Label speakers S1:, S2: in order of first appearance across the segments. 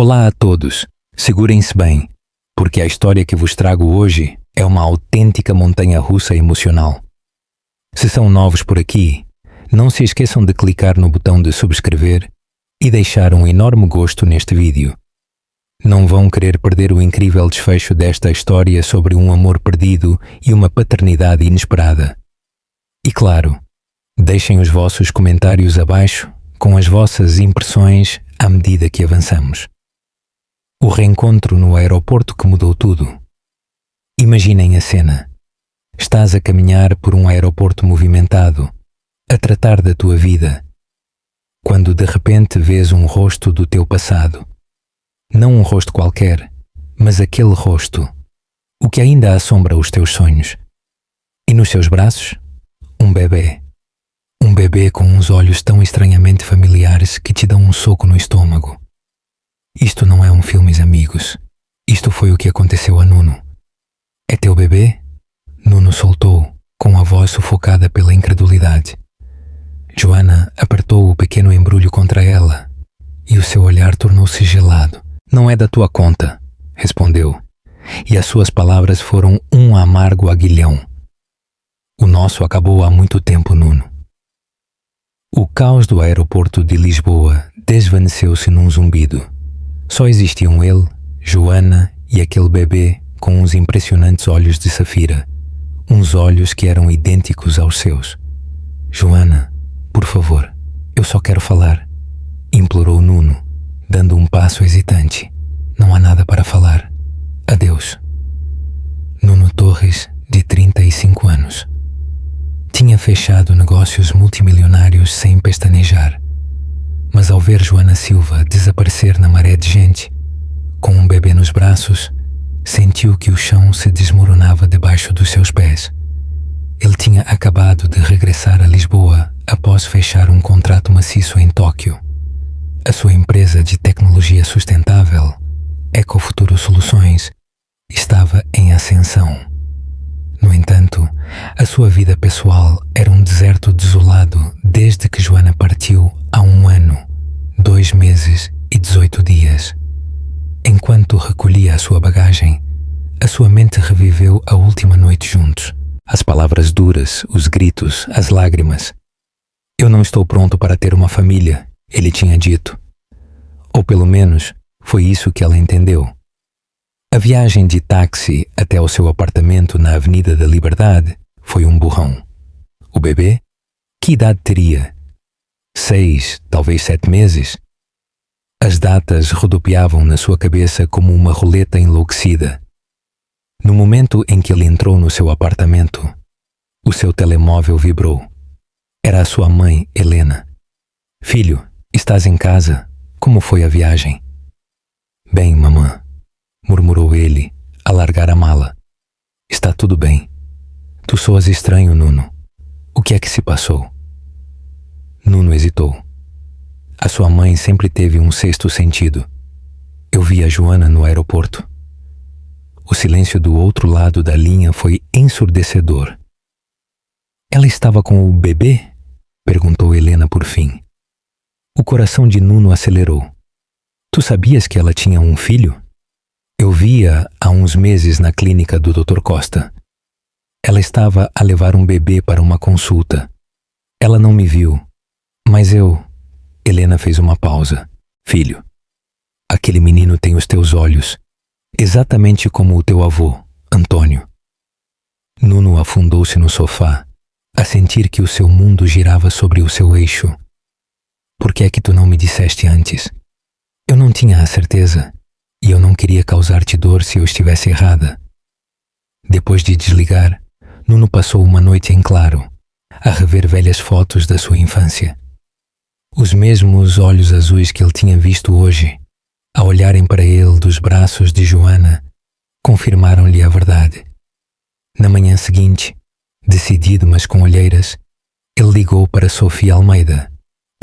S1: Olá a todos, segurem-se bem, porque a história que vos trago hoje é uma autêntica montanha-russa emocional. Se são novos por aqui, não se esqueçam de clicar no botão de subscrever e deixar um enorme gosto neste vídeo. Não vão querer perder o incrível desfecho desta história sobre um amor perdido e uma paternidade inesperada. E claro, deixem os vossos comentários abaixo com as vossas impressões à medida que avançamos. O reencontro no aeroporto que mudou tudo. Imaginem a cena. Estás a caminhar por um aeroporto movimentado, a tratar da tua vida, quando de repente vês um rosto do teu passado. Não um rosto qualquer, mas aquele rosto, o que ainda assombra os teus sonhos. E nos seus braços, um bebê. Um bebê com uns olhos tão estranhamente familiares que te dão um soco no estômago. Isto não é um filme, amigos. Isto foi o que aconteceu a Nuno. É teu bebê? Nuno soltou, com a voz sufocada pela incredulidade. Joana apertou o pequeno embrulho contra ela e o seu olhar tornou-se gelado. Não é da tua conta, respondeu, e as suas palavras foram um amargo aguilhão. O nosso acabou há muito tempo, Nuno. O caos do aeroporto de Lisboa desvaneceu-se num zumbido. Só existiam ele, Joana e aquele bebê com uns impressionantes olhos de safira, uns olhos que eram idênticos aos seus. Joana, por favor, eu só quero falar, implorou Nuno, dando um passo hesitante. Não há nada para falar. Adeus. Nuno Torres, de 35 anos. Tinha fechado negócios multimilionários sem pestanejar. Mas ao ver Joana Silva desaparecer na maré de gente, com um bebê nos braços, sentiu que o chão se desmoronava debaixo dos seus pés. Ele tinha acabado de regressar a Lisboa após fechar um contrato maciço em Tóquio. A sua empresa de tecnologia sustentável, Ecofuturo Soluções, estava em ascensão. No entanto, a sua vida pessoal era um deserto desolado desde que Joana partiu há 1 ano, 2 meses e 18 dias. Enquanto recolhia a sua bagagem, a sua mente reviveu a última noite juntos. As palavras duras, os gritos, as lágrimas. Eu não estou pronto para ter uma família, ele tinha dito. Ou pelo menos, foi isso que ela entendeu. A viagem de táxi até o seu apartamento na Avenida da Liberdade foi um burrão. O bebê? Que idade teria? 6, talvez 7 meses? As datas rodopiavam na sua cabeça como uma roleta enlouquecida. No momento em que ele entrou no seu apartamento, o seu telemóvel vibrou. Era a sua mãe, Helena. Filho, estás em casa? Como foi a viagem? Bem, mamã, murmurou ele, a largar a mala. Está tudo bem. Tu soas estranho, Nuno. O que é que se passou? Nuno hesitou. A sua mãe sempre teve um sexto sentido. Eu vi a Joana no aeroporto. O silêncio do outro lado da linha foi ensurdecedor. Ela estava com o bebê? Perguntou Helena por fim. O coração de Nuno acelerou. Tu sabias que ela tinha um filho? Eu vi-a há uns meses na clínica do Dr. Costa. Ela estava a levar um bebê para uma consulta. Ela não me viu, mas eu... Helena fez uma pausa. Filho, aquele menino tem os teus olhos, exatamente como o teu avô, Antônio. Nuno afundou-se no sofá, a sentir que o seu mundo girava sobre o seu eixo. Por que é que tu não me disseste antes? Eu não tinha a certeza, e eu não queria causar-te dor se eu estivesse errada. Depois de desligar, Nuno passou uma noite em claro, a rever velhas fotos da sua infância. Os mesmos olhos azuis que ele tinha visto hoje, a olharem para ele dos braços de Joana, confirmaram-lhe a verdade. Na manhã seguinte, decidido mas com olheiras, ele ligou para Sofia Almeida,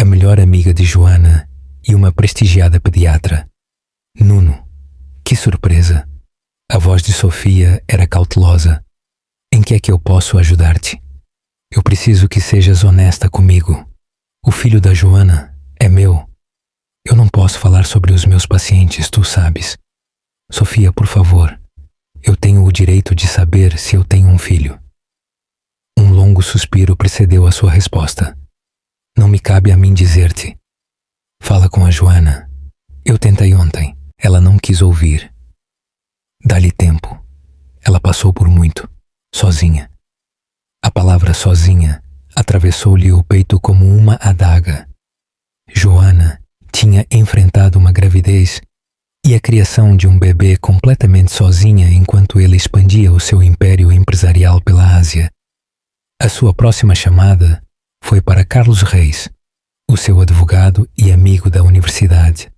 S1: a melhor amiga de Joana e uma prestigiada pediatra. Nuno, que surpresa! A voz de Sofia era cautelosa. Em que é que eu posso ajudar-te? Eu preciso que sejas honesta comigo. O filho da Joana é meu. Eu não posso falar sobre os meus pacientes, tu sabes. Sofia, por favor, eu tenho o direito de saber se eu tenho um filho. Um longo suspiro precedeu a sua resposta. Não me cabe a mim dizer-te. Fala com a Joana. Eu tentei ontem. Ela não quis ouvir. Dá-lhe tempo. Ela passou por muito, sozinha. A palavra sozinha atravessou-lhe o peito como uma adaga. Joana tinha enfrentado uma gravidez e a criação de um bebê completamente sozinha enquanto ele expandia o seu império empresarial pela Ásia. A sua próxima chamada foi para Carlos Reis, o seu advogado e amigo da universidade.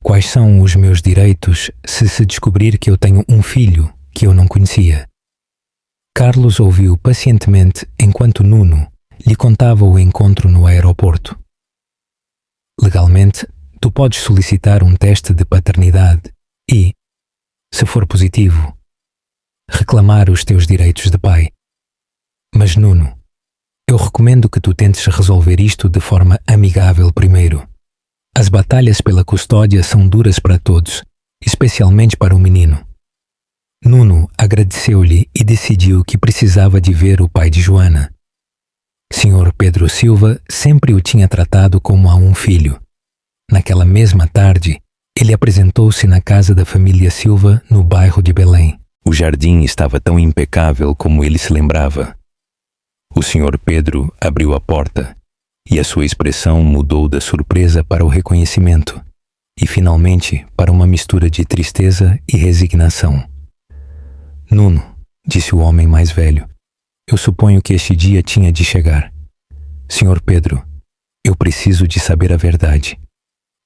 S1: Quais são os meus direitos se descobrir que eu tenho um filho que eu não conhecia? Carlos ouviu pacientemente enquanto Nuno lhe contava o encontro no aeroporto. Legalmente, tu podes solicitar um teste de paternidade e, se for positivo, reclamar os teus direitos de pai. Mas Nuno, eu recomendo que tu tentes resolver isto de forma amigável primeiro. As batalhas pela custódia são duras para todos, especialmente para o menino. Nuno agradeceu-lhe e decidiu que precisava de ver o pai de Joana. Sr. Pedro Silva sempre o tinha tratado como a um filho. Naquela mesma tarde, ele apresentou-se na casa da família Silva, no bairro de Belém. O jardim estava tão impecável como ele se lembrava. O Sr. Pedro abriu a porta e a sua expressão mudou da surpresa para o reconhecimento e, finalmente, para uma mistura de tristeza e resignação. Nuno, disse o homem mais velho, eu suponho que este dia tinha de chegar. Sr. Pedro, eu preciso de saber a verdade.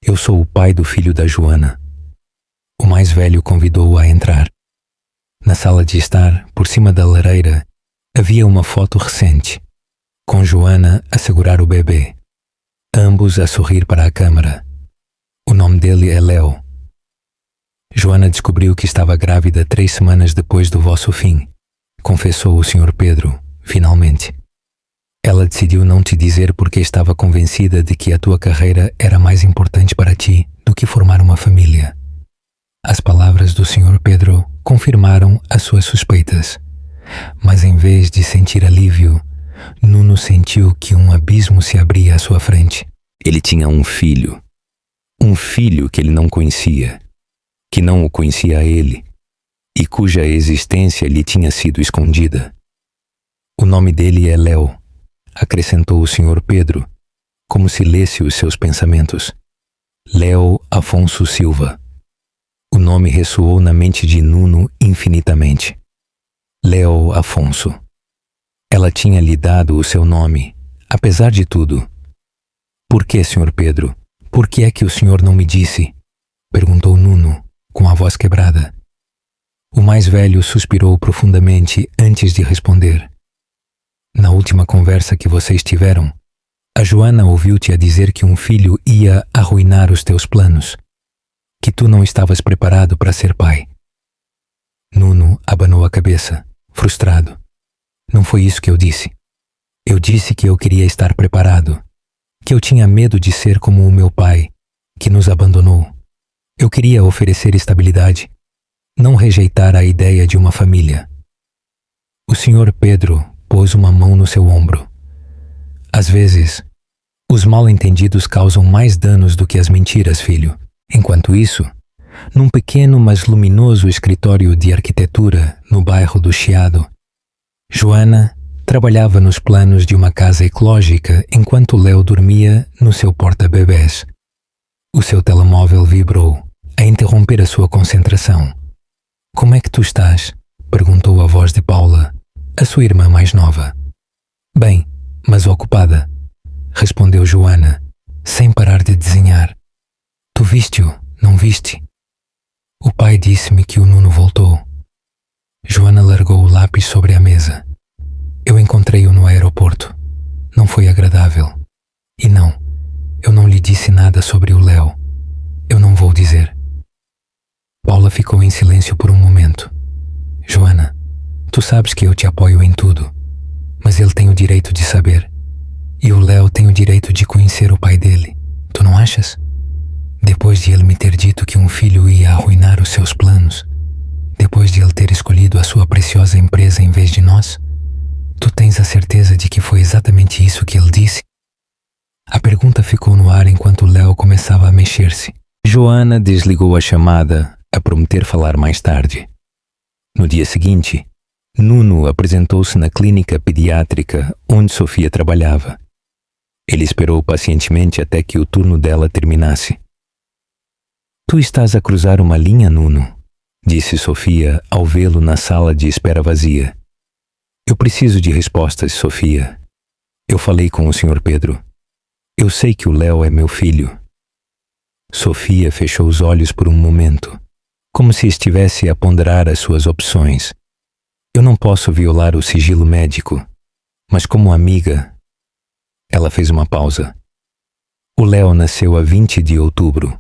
S1: Eu sou o pai do filho da Joana. O mais velho convidou-o a entrar. Na sala de estar, por cima da lareira, havia uma foto recente, com Joana a segurar o bebê, ambos a sorrir para a câmara. O nome dele é Léo. Joana descobriu que estava grávida 3 semanas depois do vosso fim, confessou o Sr. Pedro, finalmente. Ela decidiu não te dizer porque estava convencida de que a tua carreira era mais importante para ti do que formar uma família. As palavras do Sr. Pedro confirmaram as suas suspeitas, mas em vez de sentir alívio, Nuno sentiu que um abismo se abria à sua frente. Ele tinha um filho que ele não conhecia, que não o conhecia a ele, e cuja existência lhe tinha sido escondida. O nome dele é Léo, acrescentou o Sr. Pedro, como se lesse os seus pensamentos. Léo Afonso Silva. O nome ressoou na mente de Nuno infinitamente. Léo Afonso. Ela tinha lhe dado o seu nome, apesar de tudo. Por que, Sr. Pedro? Por que é que o senhor não me disse? Perguntou Nuno, com a voz quebrada. O mais velho suspirou profundamente antes de responder. Na última conversa que vocês tiveram, a Joana ouviu-te a dizer que um filho ia arruinar os teus planos, que tu não estavas preparado para ser pai. Nuno abanou a cabeça, frustrado. Não foi isso que eu disse. Eu disse que eu queria estar preparado, que eu tinha medo de ser como o meu pai, que nos abandonou. Eu queria oferecer estabilidade, não rejeitar a ideia de uma família. O Sr. Pedro pôs uma mão no seu ombro. Às vezes, os mal-entendidos causam mais danos do que as mentiras, filho. Enquanto isso, num pequeno mas luminoso escritório de arquitetura no bairro do Chiado, Joana trabalhava nos planos de uma casa ecológica enquanto Léo dormia no seu porta-bebés. O seu telemóvel vibrou, a interromper a sua concentração. Como é que tu estás? Perguntou a voz de Paula, a sua irmã mais nova. Bem, mas ocupada, respondeu Joana, sem parar de desenhar. Tu viste-o, não viste? O pai disse-me que o Nuno voltou. Joana largou o lápis sobre a mesa. Eu encontrei-o no aeroporto. Não foi agradável. E não, eu não lhe disse nada sobre o Léo. Eu não vou dizer. Paula ficou em silêncio por um momento. Joana, tu sabes que eu te apoio em tudo, mas ele tem o direito de saber. E o Léo tem o direito de conhecer o pai dele. Tu não achas? Depois de ele me ter dito que um filho ia arruinar os seus planos, depois de ele ter escolhido a sua preciosa empresa em vez de nós, tu tens a certeza de que foi exatamente isso que ele disse? A pergunta ficou no ar enquanto Léo começava a mexer-se. Joana desligou a chamada a prometer falar mais tarde. No dia seguinte, Nuno apresentou-se na clínica pediátrica onde Sofia trabalhava. Ele esperou pacientemente até que o turno dela terminasse. Tu estás a cruzar uma linha, Nuno, disse Sofia ao vê-lo na sala de espera vazia. Eu preciso de respostas, Sofia. Eu falei com o Sr. Pedro. Eu sei que o Léo é meu filho. Sofia fechou os olhos por um momento, como se estivesse a ponderar as suas opções. Eu não posso violar o sigilo médico, mas como amiga... Ela fez uma pausa. O Léo nasceu a 20 de outubro.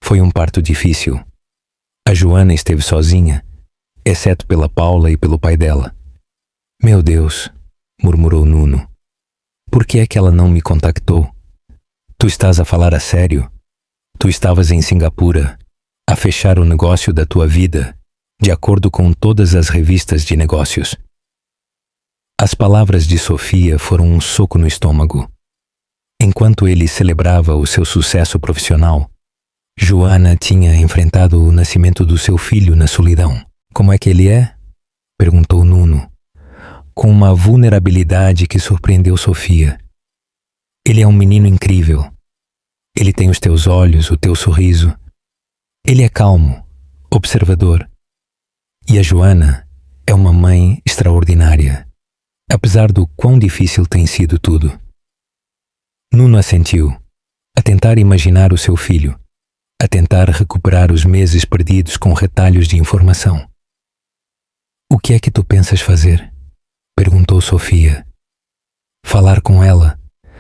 S1: Foi um parto difícil. A Joana esteve sozinha, exceto pela Paula e pelo pai dela. Meu Deus, murmurou Nuno. Por que é que ela não me contactou? Tu estás a falar a sério? Tu estavas em Singapura, a fechar o negócio da tua vida, de acordo com todas as revistas de negócios. As palavras de Sofia foram um soco no estômago. Enquanto ele celebrava o seu sucesso profissional, Joana tinha enfrentado o nascimento do seu filho na solidão. Como é que ele é? Perguntou Nuno, com uma vulnerabilidade que surpreendeu Sofia. Ele é um menino incrível. Ele tem os teus olhos, o teu sorriso. Ele é calmo, observador. E a Joana é uma mãe extraordinária, apesar do quão difícil tem sido tudo. Nuno assentiu, a tentar imaginar o seu filho, a tentar recuperar os meses perdidos com retalhos de informação. O que é que tu pensas fazer? Perguntou Sofia. Falar com ela,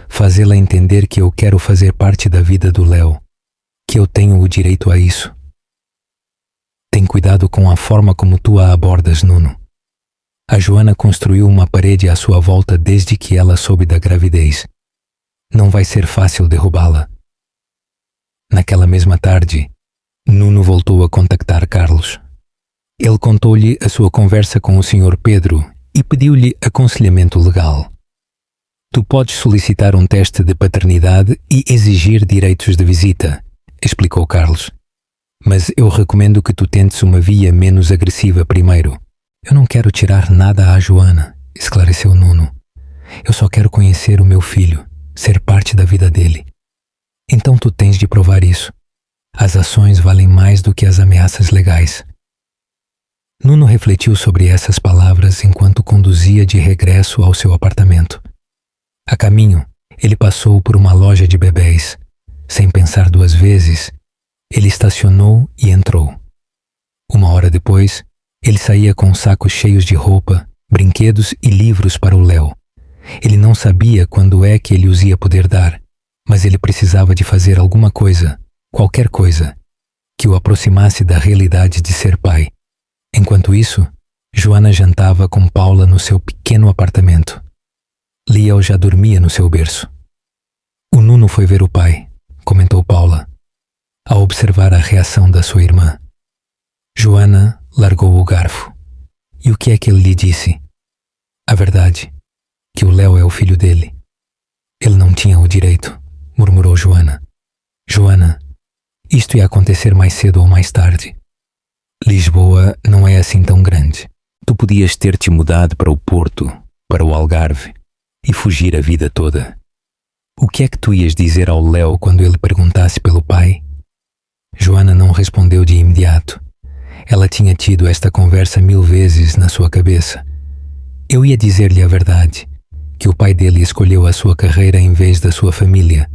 S1: fazê-la entender que eu quero fazer parte da vida do Léo, que eu tenho o direito a isso. Tem cuidado com a forma como tu a abordas, Nuno. A Joana construiu uma parede à sua volta desde que ela soube da gravidez. Não vai ser fácil derrubá-la. Naquela mesma tarde, Nuno voltou a contactar Carlos. Ele contou-lhe a sua conversa com o Sr. Pedro e pediu-lhe aconselhamento legal. Tu podes solicitar um teste de paternidade e exigir direitos de visita, explicou Carlos. Mas eu recomendo que tu tentes uma via menos agressiva primeiro. Eu não quero tirar nada à Joana, esclareceu Nuno. Eu só quero conhecer o meu filho, ser parte da vida dele. Então tu tens de provar isso. As ações valem mais do que as ameaças legais. Nuno refletiu sobre essas palavras enquanto conduzia de regresso ao seu apartamento. A caminho, ele passou por uma loja de bebés. Sem pensar duas vezes, ele estacionou e entrou. Uma hora depois, ele saía com sacos cheios de roupa, brinquedos e livros para o Léo. Ele não sabia quando é que ele os ia poder dar, mas ele precisava de fazer alguma coisa, qualquer coisa, que o aproximasse da realidade de ser pai. Enquanto isso, Joana jantava com Paula no seu pequeno apartamento. Liel já dormia no seu berço. O Nuno foi ver o pai, comentou Paula, ao observar a reação da sua irmã. Joana largou o garfo. E o que é que ele lhe disse? A verdade, que o Léo é o filho dele. Ele não tinha o direito, murmurou Joana. Joana, isto ia acontecer mais cedo ou mais tarde. Lisboa não é assim tão grande. Tu podias ter te mudado para o Porto, para o Algarve, e fugir a vida toda. O que é que tu ias dizer ao Léo quando ele perguntasse pelo pai? Joana não respondeu de imediato. Ela tinha tido esta conversa 1000 vezes na sua cabeça. Eu ia dizer-lhe a verdade, que o pai dele escolheu a sua carreira em vez da sua família.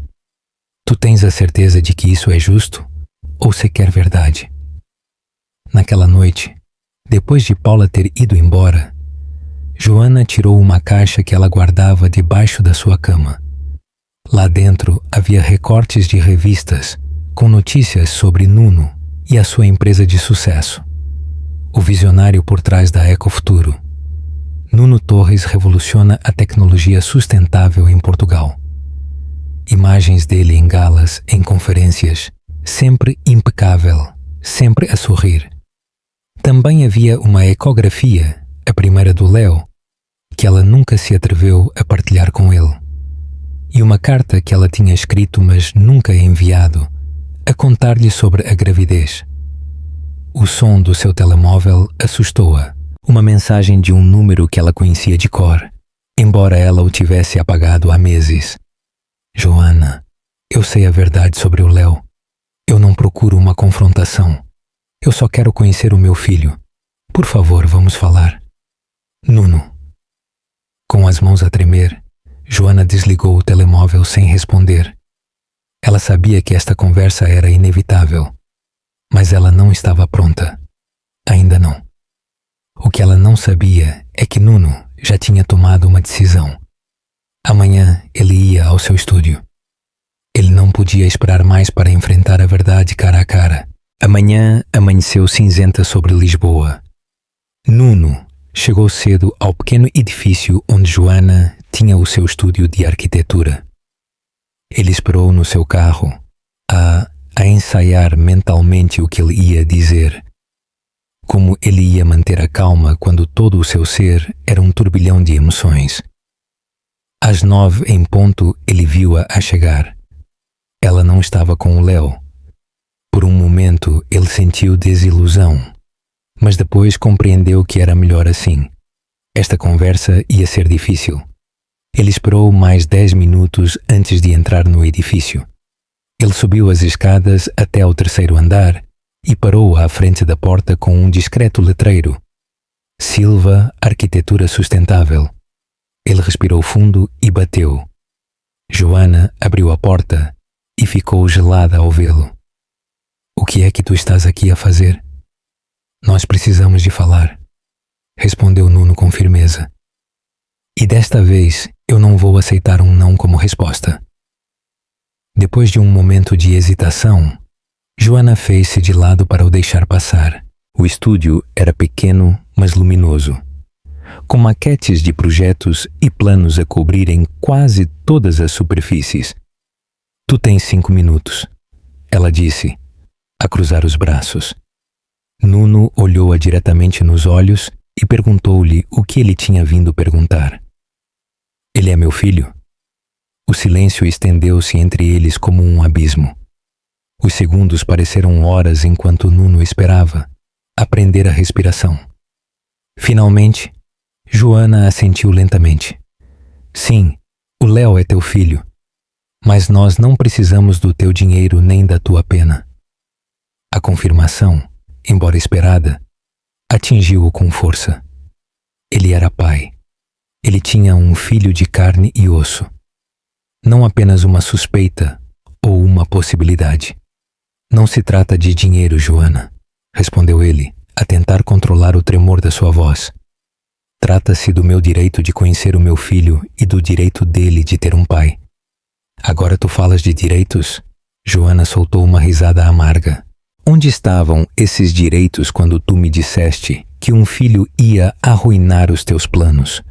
S1: Tu tens a certeza de que isso é justo? Ou sequer verdade? Naquela noite, depois de Paula ter ido embora, Joana tirou uma caixa que ela guardava debaixo da sua cama. Lá dentro havia recortes de revistas com notícias sobre Nuno e a sua empresa de sucesso. O visionário por trás da Ecofuturo. Nuno Torres revoluciona a tecnologia sustentável em Portugal. Imagens dele em galas, em conferências, sempre impecável, sempre a sorrir. Também havia uma ecografia, a primeira do Léo, que ela nunca se atreveu a partilhar com ele. E uma carta que ela tinha escrito, mas nunca enviado, a contar-lhe sobre a gravidez. O som do seu telemóvel assustou-a. Uma mensagem de um número que ela conhecia de cor, embora ela o tivesse apagado há meses. Joana, eu sei a verdade sobre o Léo. Eu não procuro uma confrontação. Eu só quero conhecer o meu filho. Por favor, vamos falar. Nuno. Com as mãos a tremer, Joana desligou o telemóvel sem responder. Ela sabia que esta conversa era inevitável, mas ela não estava pronta. Ainda não. O que ela não sabia é que Nuno já tinha tomado uma decisão. Amanhã ele ia ao seu estúdio. Ele não podia esperar mais para enfrentar a verdade cara a cara. Amanhã amanheceu cinzenta sobre Lisboa. Nuno chegou cedo ao pequeno edifício onde Joana tinha o seu estúdio de arquitetura. Ele esperou no seu carro, a ensaiar mentalmente o que ele ia dizer. Como ele ia manter a calma quando todo o seu ser era um turbilhão de emoções. Às 9 em ponto, ele viu-a a chegar. Ela não estava com o Léo. Por um momento, ele sentiu desilusão, mas depois compreendeu que era melhor assim. Esta conversa ia ser difícil. Ele esperou mais 10 minutos antes de entrar no edifício. Ele subiu as escadas até ao 3º andar e parou à frente da porta com um discreto letreiro. Silva Arquitetura Sustentável. Ele respirou fundo e bateu. Joana abriu a porta e ficou gelada ao vê-lo. O que é que tu estás aqui a fazer? Nós precisamos de falar, respondeu Nuno com firmeza. E desta vez eu não vou aceitar um não como resposta. Depois de um momento de hesitação, Joana fez-se de lado para o deixar passar. O estúdio era pequeno, mas luminoso, com maquetes de projetos e planos a cobrirem quase todas as superfícies. Tu tens 5 minutos, ela disse, a cruzar os braços. Nuno olhou-a diretamente nos olhos e perguntou-lhe o que ele tinha vindo perguntar. Ele é meu filho? O silêncio estendeu-se entre eles como um abismo. Os segundos pareceram horas enquanto Nuno esperava, aprender a respiração. Finalmente, Joana assentiu lentamente. Sim, o Léo é teu filho, mas nós não precisamos do teu dinheiro nem da tua pena. A confirmação, embora esperada, atingiu-o com força. Ele era pai. Ele tinha um filho de carne e osso. Não apenas uma suspeita ou uma possibilidade. Não se trata de dinheiro, Joana, respondeu ele, a tentar controlar o tremor da sua voz. Trata-se do meu direito de conhecer o meu filho e do direito dele de ter um pai. Agora tu falas de direitos? Joana soltou uma risada amarga. Onde estavam esses direitos quando tu me disseste que um filho ia arruinar os teus planos?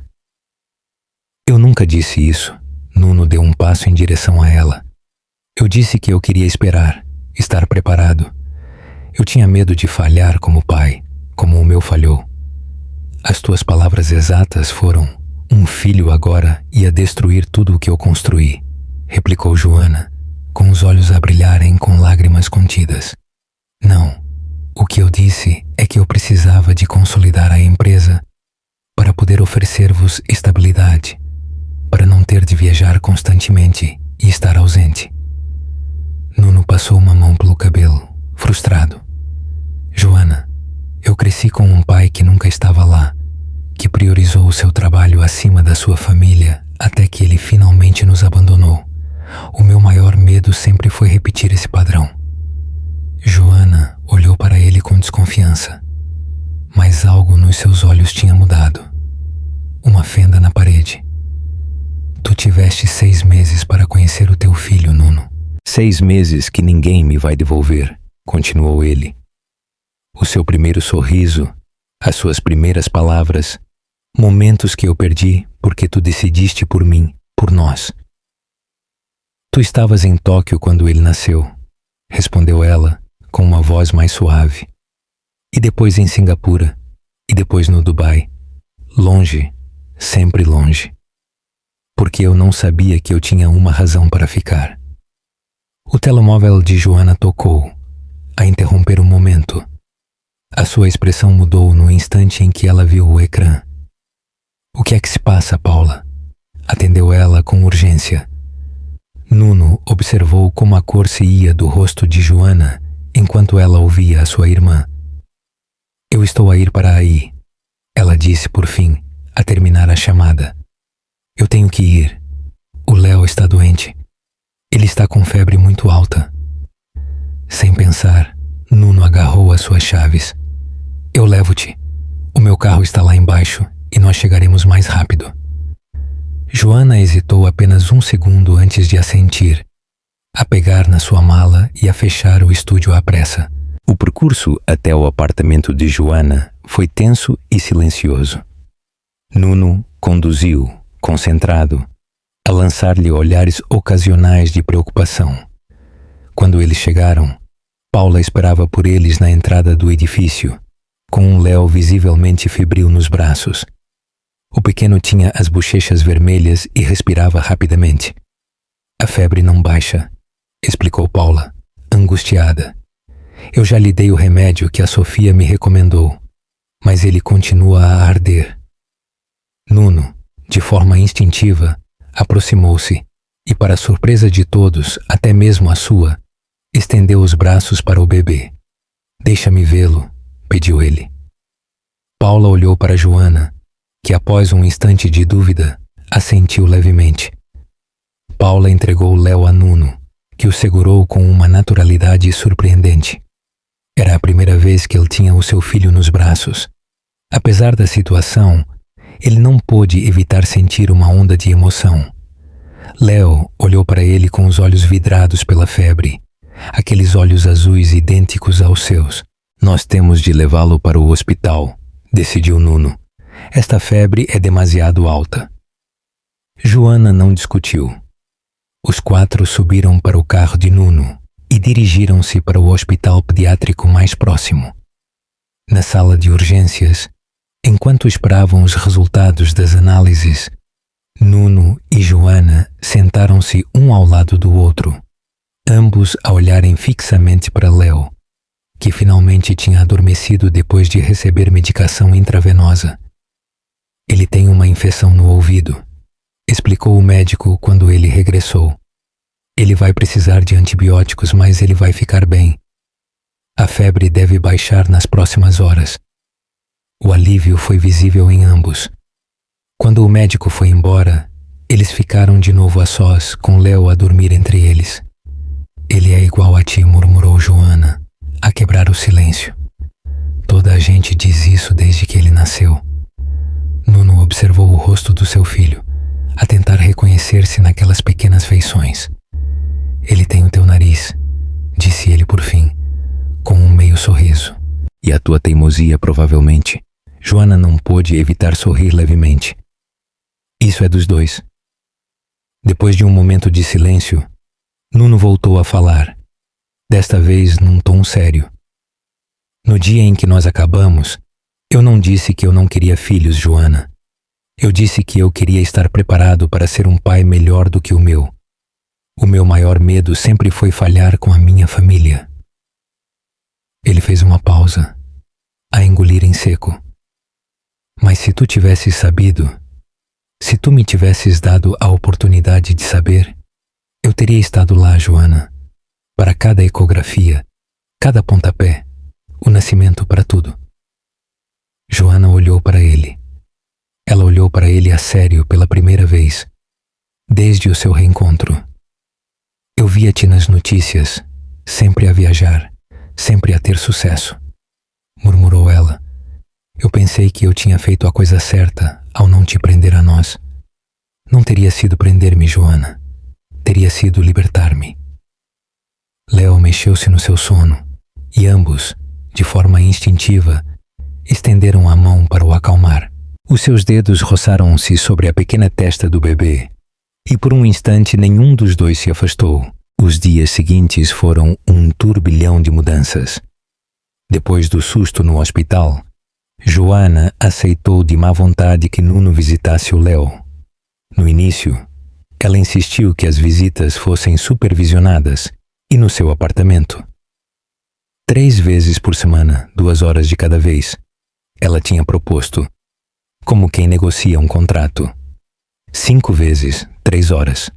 S1: Eu nunca disse isso. Nuno deu um passo em direção a ela. Eu disse que eu queria esperar, estar preparado. Eu tinha medo de falhar como pai, como o meu falhou. As tuas palavras exatas foram: um filho agora ia destruir tudo o que eu construí, replicou Joana, com os olhos a brilharem com lágrimas contidas. Não, o que eu disse é que eu precisava de consolidar a empresa para poder oferecer-vos estabilidade, para não ter de viajar constantemente e estar ausente. Nuno passou uma mão pelo cabelo, frustrado. Joana, eu cresci com um pai que nunca estava lá, que priorizou o seu trabalho acima da sua família até que ele finalmente nos abandonou. O meu maior medo sempre foi repetir esse padrão. Joana olhou para ele com desconfiança, mas algo nos seus olhos tinha mudado. Uma fenda na parede. Tu tiveste 6 meses para conhecer o teu filho, Nuno. 6 meses que ninguém me vai devolver, continuou ele. O seu primeiro sorriso, as suas primeiras palavras, momentos que eu perdi porque tu decidiste por mim, por nós. Tu estavas em Tóquio quando ele nasceu. respondeu ela com uma voz mais suave. E depois em Singapura, e depois no Dubai. Longe, sempre longe. Porque eu não sabia que eu tinha uma razão para ficar. O telemóvel de Joana tocou, a interromper o momento. A sua expressão mudou no instante em que ela viu o ecrã. O que é que se passa, Paula? Atendeu ela com urgência. Nuno observou como a cor se ia do rosto de Joana enquanto ela ouvia a sua irmã. Eu estou a ir para aí, ela disse por fim, a terminar a chamada. Eu tenho que ir. O Léo está doente. Ele está com febre muito alta. Sem pensar, Nuno agarrou as suas chaves. Eu levo-te. O meu carro está lá embaixo e nós chegaremos mais rápido. Joana hesitou apenas um segundo antes de assentir, a pegar na sua mala e a fechar o estúdio à pressa. O percurso até o apartamento de Joana foi tenso e silencioso. Nuno conduziu, concentrado, a lançar-lhe olhares ocasionais de preocupação. Quando eles chegaram, Paula esperava por eles na entrada do edifício, com um Léo visivelmente febril nos braços. O pequeno tinha as bochechas vermelhas e respirava rapidamente. A febre não baixa, explicou Paula, angustiada. Eu já lhe dei o remédio que a Sofia me recomendou, mas ele continua a arder. Nuno, de forma instintiva, aproximou-se e, para a surpresa de todos, até mesmo a sua, estendeu os braços para o bebê. Deixa-me vê-lo, pediu ele. Paula olhou para Joana, que após um instante de dúvida, assentiu levemente. Paula entregou Léo a Nuno, que o segurou com uma naturalidade surpreendente. Era a primeira vez que ele tinha o seu filho nos braços. Apesar da situação, ele não pôde evitar sentir uma onda de emoção. Léo olhou para ele com os olhos vidrados pela febre, aqueles olhos azuis idênticos aos seus. Nós temos de levá-lo para o hospital, decidiu Nuno. Esta febre é demasiado alta. Joana não discutiu. Os quatro subiram para o carro de Nuno e dirigiram-se para o hospital pediátrico mais próximo. Na sala de urgências, enquanto esperavam os resultados das análises, Nuno e Joana sentaram-se um ao lado do outro, ambos a olharem fixamente para Léo, que finalmente tinha adormecido depois de receber medicação intravenosa. Ele tem uma infecção no ouvido, explicou o médico quando ele regressou. Ele vai precisar de antibióticos, mas ele vai ficar bem. A febre deve baixar nas próximas horas. O alívio foi visível em ambos. Quando o médico foi embora, eles ficaram de novo a sós, com Léo a dormir entre eles. Ele é igual a ti, murmurou Joana, a quebrar o silêncio. Toda a gente diz isso desde que ele nasceu. Nuno observou o rosto do seu filho, a tentar reconhecer-se naquelas pequenas feições. Ele tem o teu nariz, disse ele por fim, com um meio sorriso. E a tua teimosia, provavelmente. Joana não pôde evitar sorrir levemente. Isso é dos dois. Depois de um momento de silêncio, Nuno voltou a falar, desta vez num tom sério. No dia em que nós acabamos, eu não disse que eu não queria filhos, Joana. Eu disse que eu queria estar preparado para ser um pai melhor do que o meu. O meu maior medo sempre foi falhar com a minha família. Ele fez uma pausa, a engolir em seco. Mas se tu tivesses sabido, se tu me tivesses dado a oportunidade de saber, eu teria estado lá, Joana, para cada ecografia, cada pontapé, o nascimento, para tudo. Joana olhou para ele. Ela olhou para ele a sério pela primeira vez, desde o seu reencontro. Eu via-te nas notícias, sempre a viajar, sempre a ter sucesso, murmurou ela. Eu pensei que eu tinha feito a coisa certa ao não te prender a nós. Não teria sido prender-me, Joana. Teria sido libertar-me. Léo mexeu-se no seu sono e ambos, de forma instintiva, estenderam a mão para o acalmar. Os seus dedos roçaram-se sobre a pequena testa do bebê e por um instante nenhum dos dois se afastou. Os dias seguintes foram um turbilhão de mudanças. Depois do susto no hospital, Joana aceitou de má vontade que Nuno visitasse o Léo. No início, ela insistiu que as visitas fossem supervisionadas e no seu apartamento. 3 vezes por semana, 2 horas de cada vez, ela tinha proposto, como quem negocia um contrato. 5 vezes, 3 horas,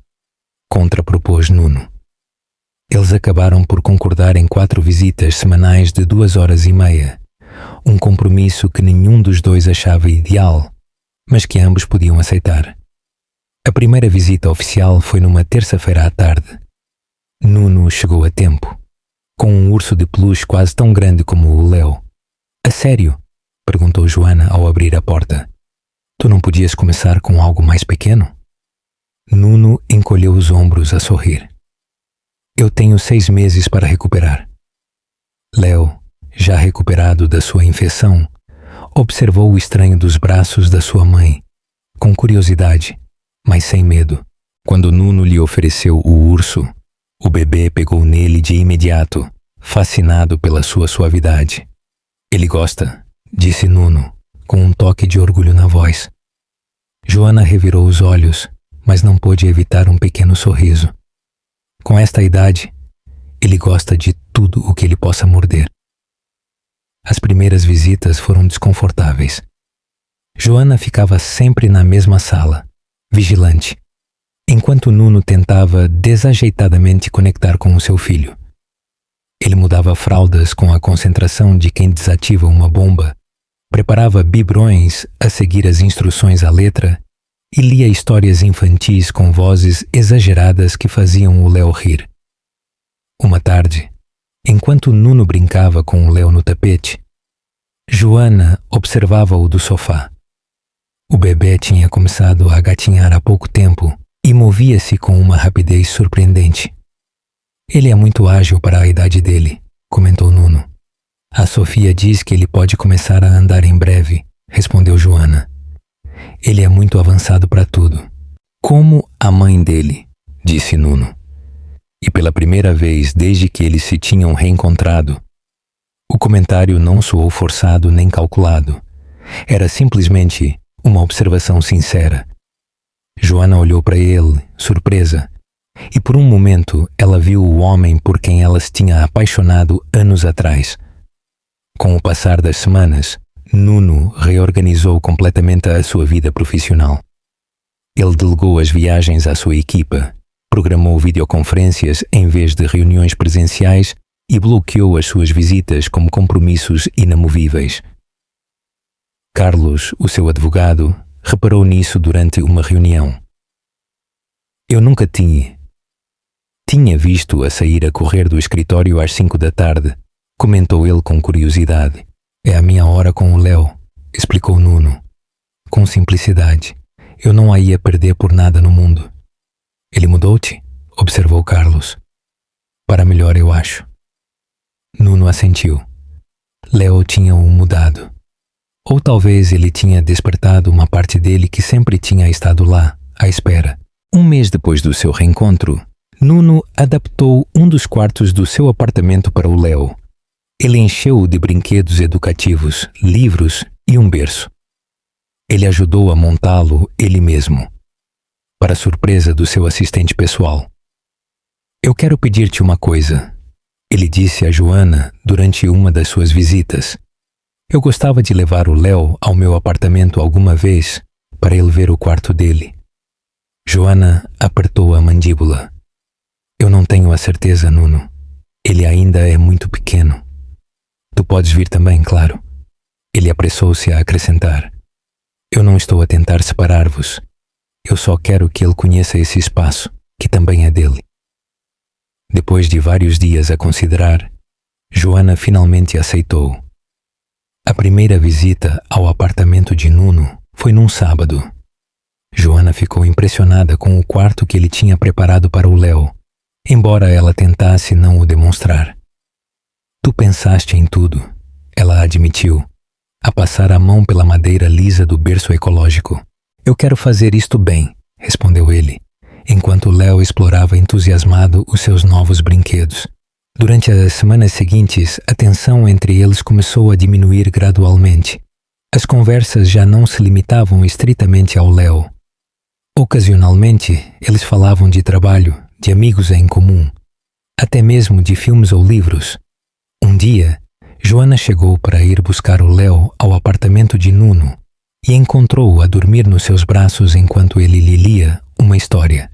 S1: contrapropôs Nuno. Eles acabaram por concordar em 4 visitas semanais de 2 horas e meia, um compromisso que nenhum dos dois achava ideal, mas que ambos podiam aceitar. A primeira visita oficial foi numa terça-feira à tarde. Nuno chegou a tempo, com um urso de peluche quase tão grande como o Léo. A sério? Perguntou Joana ao abrir a porta. Tu não podias começar com algo mais pequeno? Nuno encolheu os ombros a sorrir. Eu tenho 6 meses para recuperar. Léo, já recuperado da sua infecção, observou o estranho dos braços da sua mãe, com curiosidade, mas sem medo. Quando Nuno lhe ofereceu o urso, o bebê pegou nele de imediato, fascinado pela sua suavidade. Ele gosta, disse Nuno, com um toque de orgulho na voz. Joana revirou os olhos, mas não pôde evitar um pequeno sorriso. Com esta idade, ele gosta de tudo o que ele possa morder. As primeiras visitas foram desconfortáveis. Joana ficava sempre na mesma sala, vigilante, enquanto Nuno tentava desajeitadamente conectar com o seu filho. Ele mudava fraldas com a concentração de quem desativa uma bomba, preparava biberões a seguir as instruções à letra e lia histórias infantis com vozes exageradas que faziam o Léo rir. Uma tarde, enquanto Nuno brincava com o Léo no tapete, Joana observava-o do sofá. O bebê tinha começado a gatinhar há pouco tempo e movia-se com uma rapidez surpreendente. Ele é muito ágil para a idade dele, comentou Nuno. A Sofia diz que ele pode começar a andar em breve, respondeu Joana. Ele é muito avançado para tudo. Como a mãe dele, disse Nuno. E pela primeira vez desde que eles se tinham reencontrado, o comentário não soou forçado nem calculado. Era simplesmente uma observação sincera. Joana olhou para ele, surpresa, e por um momento ela viu o homem por quem ela se tinha apaixonado anos atrás. Com o passar das semanas, Nuno reorganizou completamente a sua vida profissional. Ele delegou as viagens à sua equipa, programou videoconferências em vez de reuniões presenciais e bloqueou as suas visitas como compromissos inamovíveis. Carlos, o seu advogado, reparou nisso durante uma reunião. Eu nunca tinha visto-a sair a correr do escritório às 5 da tarde, comentou ele com curiosidade. É a minha hora com o Léo, explicou Nuno. Com simplicidade, eu não a ia perder por nada no mundo. Ele mudou-te? Observou Carlos. Para melhor, eu acho. Nuno assentiu. Léo tinha-o mudado. Ou talvez ele tinha despertado uma parte dele que sempre tinha estado lá, à espera. 1 mês depois do seu reencontro, Nuno adaptou um dos quartos do seu apartamento para o Léo. Ele encheu-o de brinquedos educativos, livros e um berço. Ele ajudou a montá-lo ele mesmo, para surpresa do seu assistente pessoal. Eu quero pedir-te uma coisa, ele disse a Joana durante uma das suas visitas. Eu gostava de levar o Léo ao meu apartamento alguma vez para ele ver o quarto dele. Joana apertou a mandíbula. Eu não tenho a certeza, Nuno. Ele ainda é muito pequeno. Tu podes vir também, claro. Ele apressou-se a acrescentar. Eu não estou a tentar separar-vos. Eu só quero que ele conheça esse espaço, que também é dele. Depois de vários dias a considerar, Joana finalmente aceitou. A primeira visita ao apartamento de Nuno foi num sábado. Joana ficou impressionada com o quarto que ele tinha preparado para o Léo, embora ela tentasse não o demonstrar. Tu pensaste em tudo, ela admitiu, a passar a mão pela madeira lisa do berço ecológico. Eu quero fazer isto bem, respondeu ele, enquanto Léo explorava entusiasmado os seus novos brinquedos. Durante as semanas seguintes, a tensão entre eles começou a diminuir gradualmente. As conversas já não se limitavam estritamente ao Léo. Ocasionalmente, eles falavam de trabalho, de amigos em comum, até mesmo de filmes ou livros. Um dia, Joana chegou para ir buscar o Léo ao apartamento de Nuno e encontrou-o a dormir nos seus braços enquanto ele lhe lia uma história.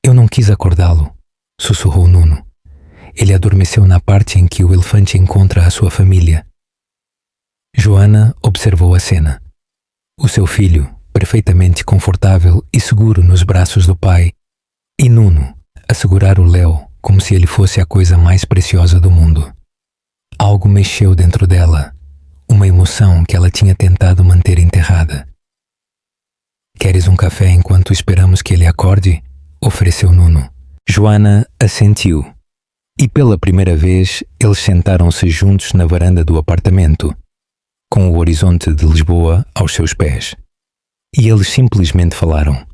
S1: Eu não quis acordá-lo, sussurrou Nuno. Ele adormeceu na parte em que o elefante encontra a sua família. Joana observou a cena. O seu filho, perfeitamente confortável e seguro nos braços do pai, e Nuno a segurar o Léo como se ele fosse a coisa mais preciosa do mundo. Algo mexeu dentro dela, uma emoção que ela tinha tentado manter enterrada. Queres um café enquanto esperamos que ele acorde? Ofereceu Nuno. Joana assentiu. E pela primeira vez, eles sentaram-se juntos na varanda do apartamento, com o horizonte de Lisboa aos seus pés. E eles simplesmente falaram,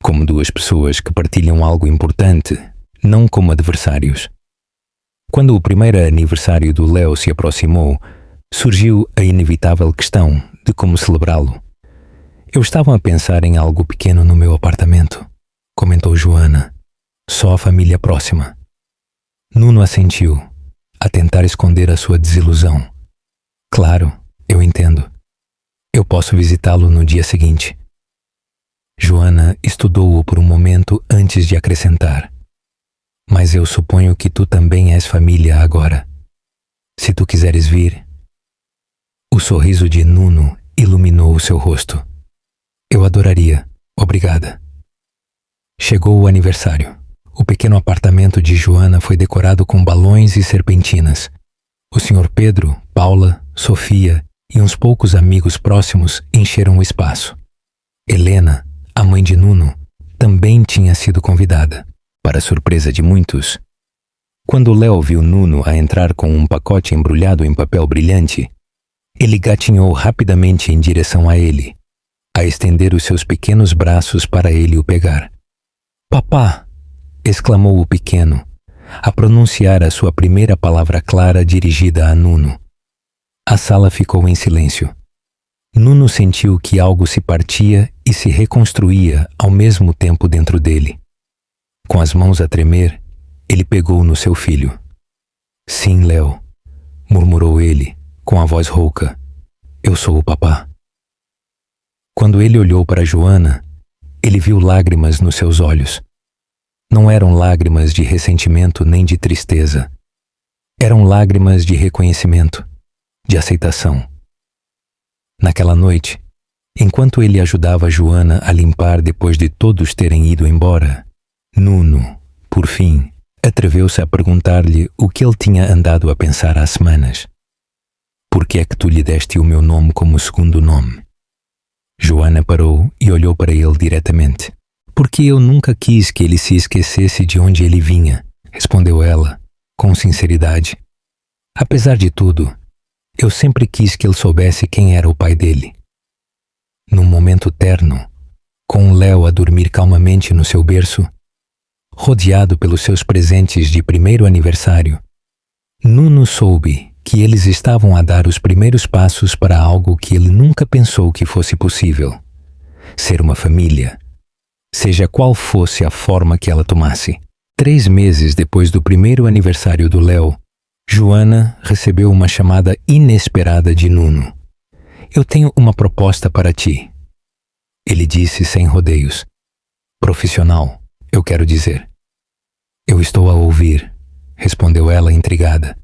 S1: como duas pessoas que partilham algo importante, não como adversários. Quando o primeiro aniversário do Léo se aproximou, surgiu a inevitável questão de como celebrá-lo. Eu estava a pensar em algo pequeno no meu apartamento, comentou Joana. Só a família próxima. Nuno assentiu, a tentar esconder a sua desilusão. Claro, eu entendo. Eu posso visitá-lo no dia seguinte. Joana estudou-o por um momento antes de acrescentar. Mas eu suponho que tu também és família agora. Se tu quiseres vir. O sorriso de Nuno iluminou o seu rosto. Eu adoraria, obrigada. Chegou o aniversário. O pequeno apartamento de Joana foi decorado com balões e serpentinas. O Sr. Pedro, Paula, Sofia e uns poucos amigos próximos encheram o espaço. Helena, a mãe de Nuno, também tinha sido convidada, para surpresa de muitos. Quando Léo viu Nuno a entrar com um pacote embrulhado em papel brilhante, ele gatinhou rapidamente em direção a ele, a estender os seus pequenos braços para ele o pegar. Papá! Exclamou o pequeno, a pronunciar a sua primeira palavra clara dirigida a Nuno. A sala ficou em silêncio. Nuno sentiu que algo se partia e se reconstruía ao mesmo tempo dentro dele. Com as mãos a tremer, ele pegou no seu filho. Sim, Léo, murmurou ele, com a voz rouca. Eu sou o papá. Quando ele olhou para Joana, ele viu lágrimas nos seus olhos. Não eram lágrimas de ressentimento nem de tristeza. Eram lágrimas de reconhecimento, de aceitação. Naquela noite, enquanto ele ajudava Joana a limpar depois de todos terem ido embora, Nuno, por fim, atreveu-se a perguntar-lhe o que ele tinha andado a pensar há semanas. Por que é que tu lhe deste o meu nome como segundo nome? Joana parou e olhou para ele diretamente. Porque eu nunca quis que ele se esquecesse de onde ele vinha, respondeu ela, com sinceridade. Apesar de tudo, eu sempre quis que ele soubesse quem era o pai dele. Num momento terno, com Léo a dormir calmamente no seu berço, rodeado pelos seus presentes de primeiro aniversário, Nuno soube que eles estavam a dar os primeiros passos para algo que ele nunca pensou que fosse possível: ser uma família. Seja qual fosse a forma que ela tomasse. 3 meses depois do primeiro aniversário do Léo, Joana recebeu uma chamada inesperada de Nuno. Eu tenho uma proposta para ti. Ele disse sem rodeios. Profissional, eu quero dizer. Eu estou a ouvir, respondeu ela intrigada.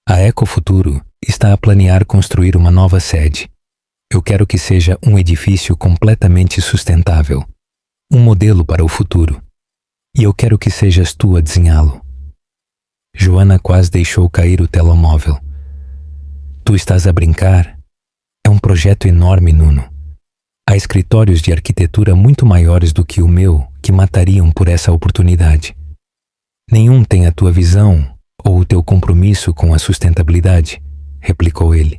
S1: A Ecofuturo está a planear construir uma nova sede. Eu quero que seja um edifício completamente sustentável. Um modelo para o futuro. E eu quero que sejas tu a desenhá-lo. Joana quase deixou cair o telemóvel. Tu estás a brincar? É um projeto enorme, Nuno. Há escritórios de arquitetura muito maiores do que o meu que matariam por essa oportunidade. Nenhum tem a tua visão ou o teu compromisso com a sustentabilidade, replicou ele.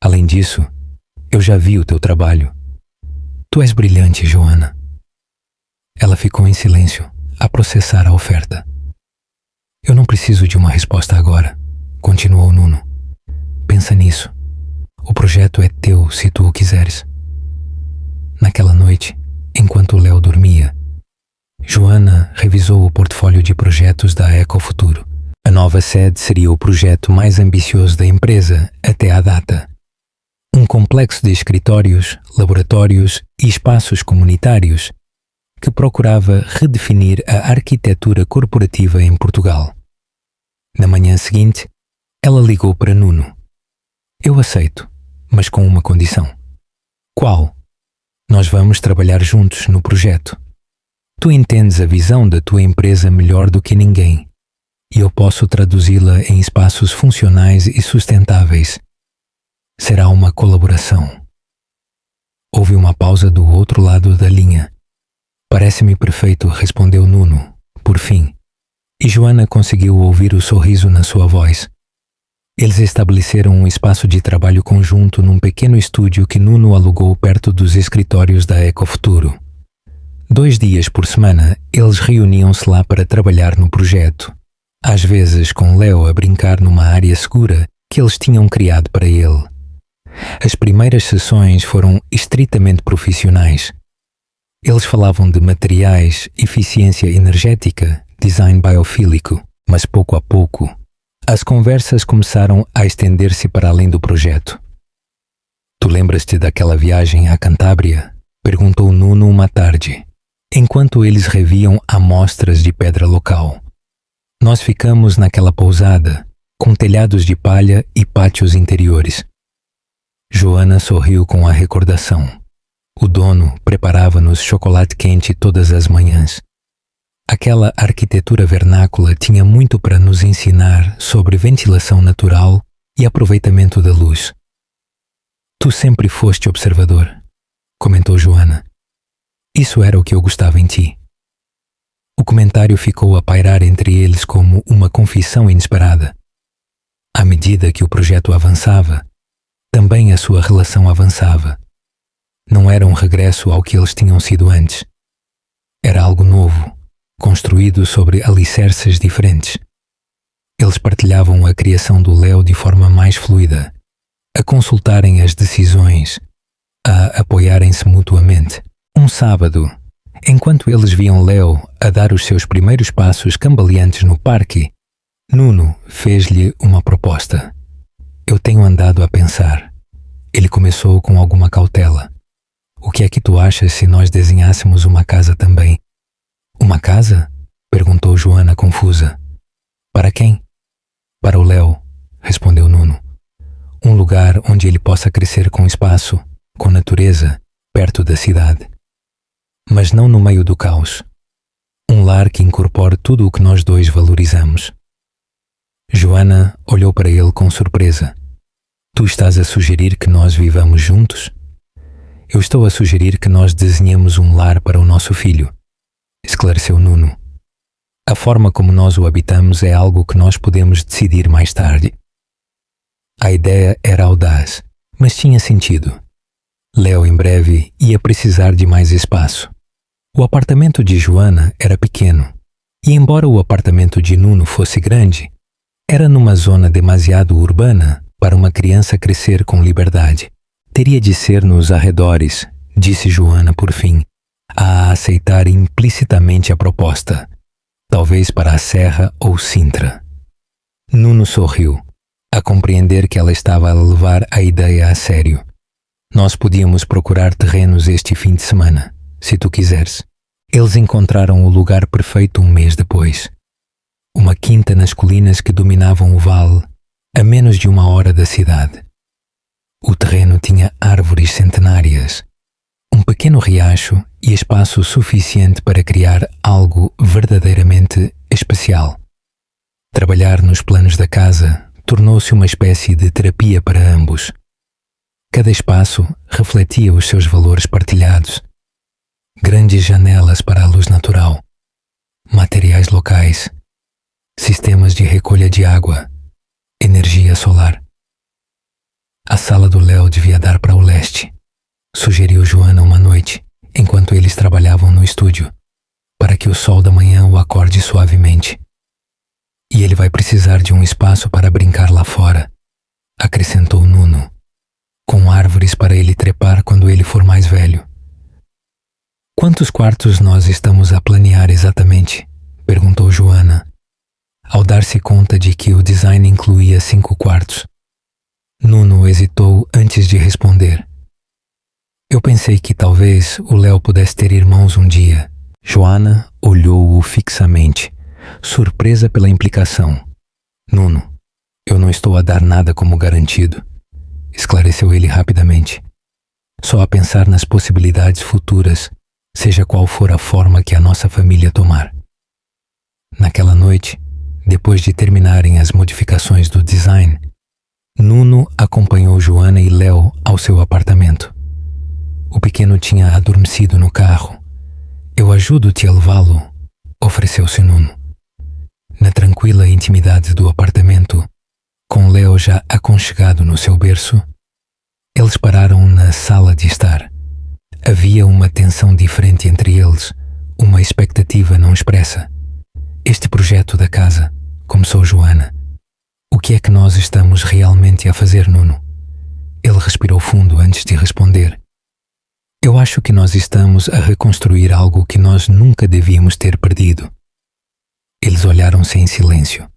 S1: Além disso, eu já vi o teu trabalho. Tu és brilhante, Joana. Ela ficou em silêncio, a processar a oferta. Eu não preciso de uma resposta agora, continuou Nuno. Pensa nisso. O projeto é teu se tu o quiseres. Naquela noite, enquanto Léo dormia, Joana revisou o portfólio de projetos da Ecofuturo. A nova sede seria o projeto mais ambicioso da empresa até à data. Um complexo de escritórios, laboratórios e espaços comunitários que procurava redefinir a arquitetura corporativa em Portugal. Na manhã seguinte, ela ligou para Nuno. Eu aceito, mas com uma condição. Qual? Nós vamos trabalhar juntos no projeto. Tu entendes a visão da tua empresa melhor do que ninguém, e eu posso traduzi-la em espaços funcionais e sustentáveis. Será uma colaboração. Houve uma pausa do outro lado da linha. Parece-me perfeito, respondeu Nuno, por fim, e Joana conseguiu ouvir o sorriso na sua voz. Eles estabeleceram um espaço de trabalho conjunto num pequeno estúdio que Nuno alugou perto dos escritórios da Ecofuturo. 2 dias por semana, eles reuniam-se lá para trabalhar no projeto, às vezes com Léo a brincar numa área segura que eles tinham criado para ele. As primeiras sessões foram estritamente profissionais. Eles falavam de materiais, eficiência energética, design biofílico, mas pouco a pouco, as conversas começaram a estender-se para além do projeto. Tu lembras-te daquela viagem à Cantábria? Perguntou Nuno uma tarde, enquanto eles reviam amostras de pedra local. Nós ficamos naquela pousada, com telhados de palha e pátios interiores. Joana sorriu com a recordação. O dono preparava-nos chocolate quente todas as manhãs. Aquela arquitetura vernácula tinha muito para nos ensinar sobre ventilação natural e aproveitamento da luz. Tu sempre foste observador, comentou Joana. Isso era o que eu gostava em ti. O comentário ficou a pairar entre eles como uma confissão inesperada. À medida que o projeto avançava, também a sua relação avançava. Não era um regresso ao que eles tinham sido antes. Era algo novo, construído sobre alicerces diferentes. Eles partilhavam a criação do Léo de forma mais fluida, a consultarem as decisões, a apoiarem-se mutuamente. Um sábado, enquanto eles viam Léo a dar os seus primeiros passos cambaleantes no parque, Nuno fez-lhe uma proposta. Eu tenho andado a pensar. Ele começou com alguma cautela. O que é que tu achas se nós desenhássemos uma casa também? Uma casa? Perguntou Joana confusa. Para quem? Para o Léo, respondeu Nuno. Um lugar onde ele possa crescer com espaço, com natureza, perto da cidade. Mas não no meio do caos. Um lar que incorpore tudo o que nós dois valorizamos. Joana olhou para ele com surpresa. Tu estás a sugerir que nós vivamos juntos? Eu estou a sugerir que nós desenhemos um lar para o nosso filho, esclareceu Nuno. A forma como nós o habitamos é algo que nós podemos decidir mais tarde. A ideia era audaz, mas tinha sentido. Léo em breve ia precisar de mais espaço. O apartamento de Joana era pequeno, e embora o apartamento de Nuno fosse grande, era numa zona demasiado urbana para uma criança crescer com liberdade. Teria de ser nos arredores, disse Joana por fim, a aceitar implicitamente a proposta, talvez para a Serra ou Sintra. Nuno sorriu, a compreender que ela estava a levar a ideia a sério. Nós podíamos procurar terrenos este fim de semana, se tu quiseres. Eles encontraram o lugar perfeito um mês depois. Uma quinta nas colinas que dominavam o vale, a menos de 1 hora da cidade. O terreno tinha árvores centenárias, um pequeno riacho e espaço suficiente para criar algo verdadeiramente especial. Trabalhar nos planos da casa tornou-se uma espécie de terapia para ambos. Cada espaço refletia os seus valores partilhados. Grandes janelas para a luz natural, materiais locais, sistemas de recolha de água, energia solar. A sala do Léo devia dar para o leste, sugeriu Joana uma noite, enquanto eles trabalhavam no estúdio. para que o sol da manhã o acorde suavemente. E ele vai precisar de um espaço para brincar lá fora, acrescentou Nuno, com árvores para ele trepar quando ele for mais velho. Quantos quartos nós estamos a planear exatamente? Perguntou Joana, ao dar-se conta de que o design incluía 5 quartos. Nuno hesitou antes de responder. Eu pensei que talvez o Léo pudesse ter irmãos um dia. Joana olhou-o fixamente, surpresa pela implicação. Nuno, eu não estou a dar nada como garantido, esclareceu ele rapidamente. Só a pensar nas possibilidades futuras, seja qual for a forma que a nossa família tomar. Naquela noite, depois de terminarem as modificações do design, Nuno acompanhou Joana e Léo ao seu apartamento. O pequeno tinha adormecido no carro. Eu ajudo-te a levá-lo, ofereceu-se Nuno. Na tranquila intimidade do apartamento, com Léo já aconchegado no seu berço, eles pararam na sala de estar. Havia uma tensão diferente entre eles, uma expectativa não expressa. Este projeto da casa, começou Joana. O que é que nós estamos realmente a fazer, Nuno? Ele respirou fundo antes de responder. Eu acho que nós estamos a reconstruir algo que nós nunca devíamos ter perdido. Eles olharam-se em silêncio.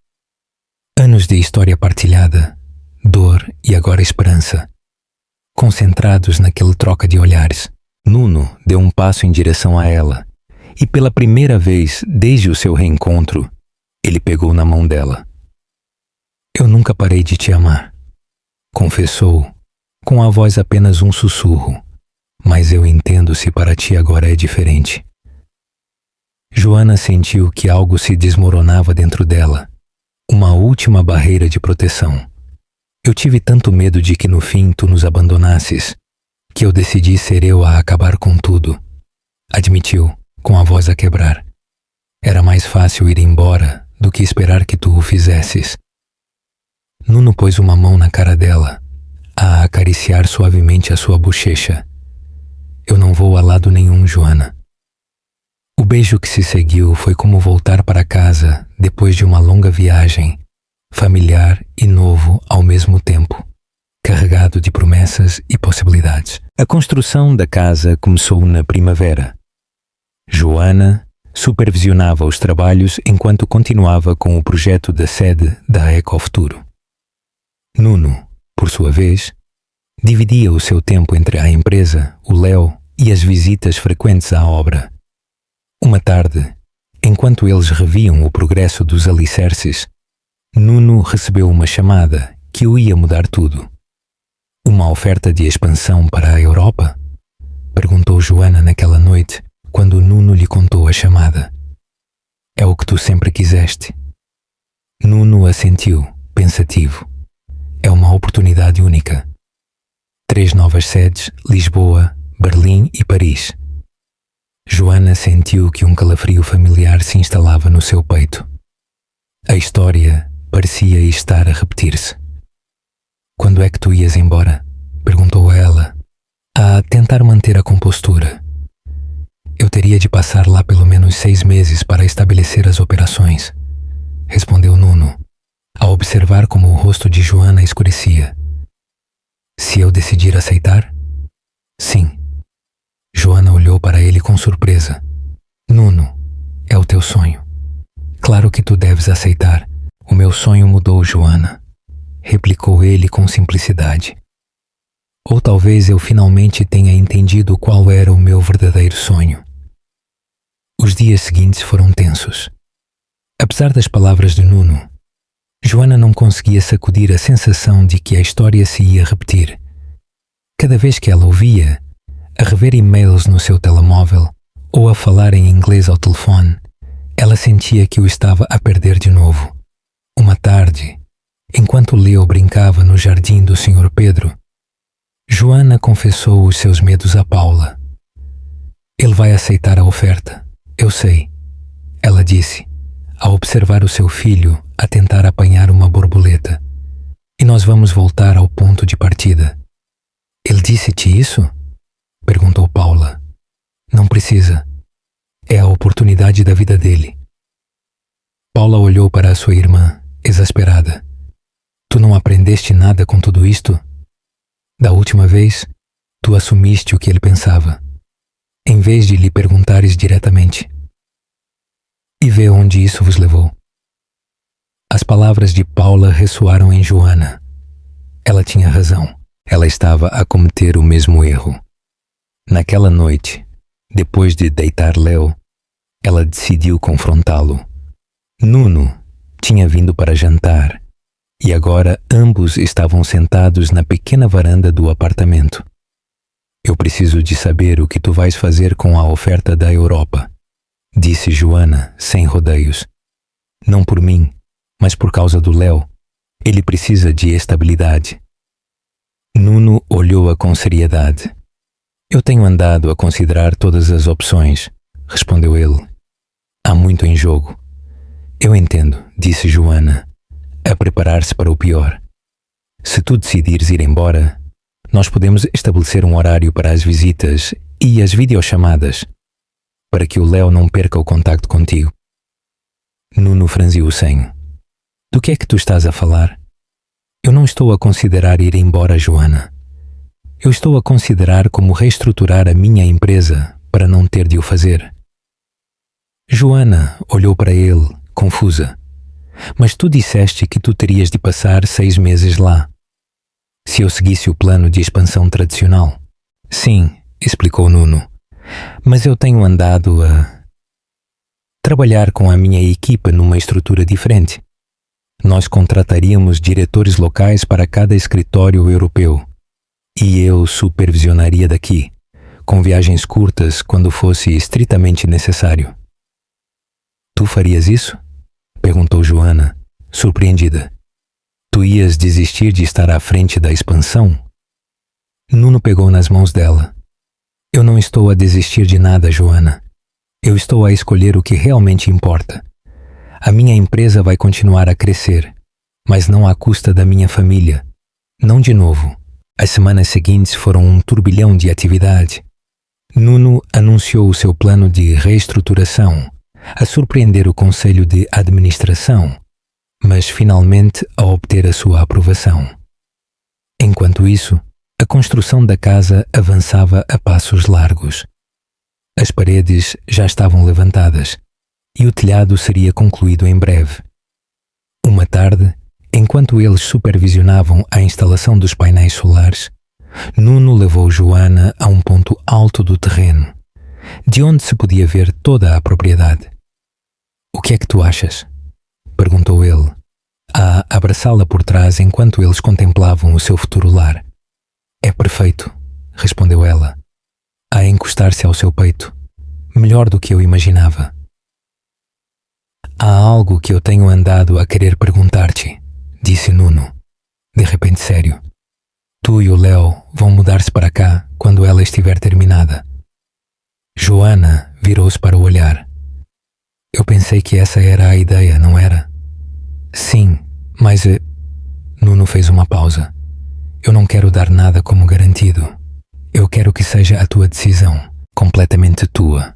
S1: Anos de história partilhada, dor e agora esperança. Concentrados naquele troca de olhares, Nuno deu um passo em direção a ela e pela primeira vez desde o seu reencontro, ele pegou na mão dela. Eu nunca parei de te amar, confessou, com a voz apenas um sussurro, mas eu entendo se para ti agora é diferente. Joana sentiu que algo se desmoronava dentro dela, uma última barreira de proteção. Eu tive tanto medo de que no fim tu nos abandonasses, que eu decidi ser eu a acabar com tudo, admitiu, com a voz a quebrar. Era mais fácil ir embora do que esperar que tu o fizesses. Nuno pôs uma mão na cara dela, a acariciar suavemente a sua bochecha. Eu não vou a lado nenhum, Joana. O beijo que se seguiu foi como voltar para casa depois de uma longa viagem, familiar e novo ao mesmo tempo, carregado de promessas e possibilidades. A construção da casa começou na primavera. Joana supervisionava os trabalhos enquanto continuava com o projeto da sede da Ecofuturo. Nuno, por sua vez, dividia o seu tempo entre a empresa, o Léo e as visitas frequentes à obra. Uma tarde, enquanto eles reviam o progresso dos alicerces, Nuno recebeu uma chamada que o ia mudar tudo. Uma oferta de expansão para a Europa? Perguntou Joana naquela noite, quando Nuno lhe contou a chamada. É o que tu sempre quiseste. Nuno assentiu, pensativo. É uma oportunidade única. 3 novas sedes, Lisboa, Berlim e Paris. Joana sentiu que um calafrio familiar se instalava no seu peito. A história parecia estar a repetir-se. Quando é que tu ias embora? Perguntou ela, a tentar manter a compostura. Eu teria de passar lá pelo menos 6 meses para estabelecer as operações, respondeu Nuno, a observar como o rosto de Joana escurecia. Se eu decidir aceitar? Sim. Joana olhou para ele com surpresa. Nuno, é o teu sonho. Claro que tu deves aceitar. O meu sonho mudou, Joana, replicou ele com simplicidade. Ou talvez eu finalmente tenha entendido qual era o meu verdadeiro sonho. Os dias seguintes foram tensos. Apesar das palavras de Nuno, Joana não conseguia sacudir a sensação de que a história se ia repetir. Cada vez que ela ouvia, a rever e-mails no seu telemóvel ou a falar em inglês ao telefone, ela sentia que o estava a perder de novo. Uma tarde, enquanto Leo brincava no jardim do Sr. Pedro, Joana confessou os seus medos a Paula. Ele vai aceitar a oferta, eu sei, ela disse, a observar o seu filho a tentar apanhar uma borboleta. E nós vamos voltar ao ponto de partida. Ele disse-te isso? Perguntou Paula. Não precisa. É a oportunidade da vida dele. Paula olhou para a sua irmã, exasperada. Tu não aprendeste nada com tudo isto? Da última vez, tu assumiste o que ele pensava, em vez de lhe perguntares diretamente. E vê onde isso vos levou. As palavras de Paula ressoaram em Joana. Ela tinha razão. Ela estava a cometer o mesmo erro. Naquela noite, depois de deitar Leo, ela decidiu confrontá-lo. Nuno tinha vindo para jantar e agora ambos estavam sentados na pequena varanda do apartamento. Eu preciso de saber o que tu vais fazer com a oferta da Europa, disse Joana, sem rodeios. Não por mim, mas por causa do Leo. Ele precisa de estabilidade. Nuno olhou-a com seriedade. Eu tenho andado a considerar todas as opções, respondeu ele. Há muito em jogo. Eu entendo, disse Joana, a preparar-se para o pior. Se tu decidires ir embora, nós podemos estabelecer um horário para as visitas e as videochamadas, para que o Leo não perca o contacto contigo. Nuno franziu o senho. Do que é que tu estás a falar? Eu não estou a considerar ir embora, Joana. Eu estou a considerar como reestruturar a minha empresa para não ter de o fazer. Joana olhou para ele, confusa. Mas tu disseste que tu terias de passar 6 meses lá. Se eu seguisse o plano de expansão tradicional. Sim, explicou Nuno. Mas eu tenho andado a trabalhar com a minha equipa numa estrutura diferente. Nós contrataríamos diretores locais para cada escritório europeu. E eu supervisionaria daqui, com viagens curtas quando fosse estritamente necessário. Tu farias isso? Perguntou Joana, surpreendida. Tu ias desistir de estar à frente da expansão? Nuno pegou nas mãos dela. Eu não estou a desistir de nada, Joana. Eu estou a escolher o que realmente importa. A minha empresa vai continuar a crescer, mas não à custa da minha família. Não de novo. As semanas seguintes foram um turbilhão de atividade. Nuno anunciou o seu plano de reestruturação, a surpreender o Conselho de Administração, mas finalmente a obter a sua aprovação. Enquanto isso, a construção da casa avançava a passos largos. As paredes já estavam levantadas e o telhado seria concluído em breve. Uma tarde, enquanto eles supervisionavam a instalação dos painéis solares, Nuno levou Joana a um ponto alto do terreno, de onde se podia ver toda a propriedade. O que é que tu achas? Perguntou ele, a abraçá-la por trás enquanto eles contemplavam o seu futuro lar. É perfeito, respondeu ela, a encostar-se ao seu peito, melhor do que eu imaginava. Há algo que eu tenho andado a querer perguntar-te, disse Nuno, de repente sério. Tu e o Leo vão mudar-se para cá quando ela estiver terminada. Joana virou-se para o olhar. Eu pensei que essa era a ideia, não era? Sim, mas... Nuno fez uma pausa. Eu não quero dar nada como garantido. Eu quero que seja a tua decisão, completamente tua.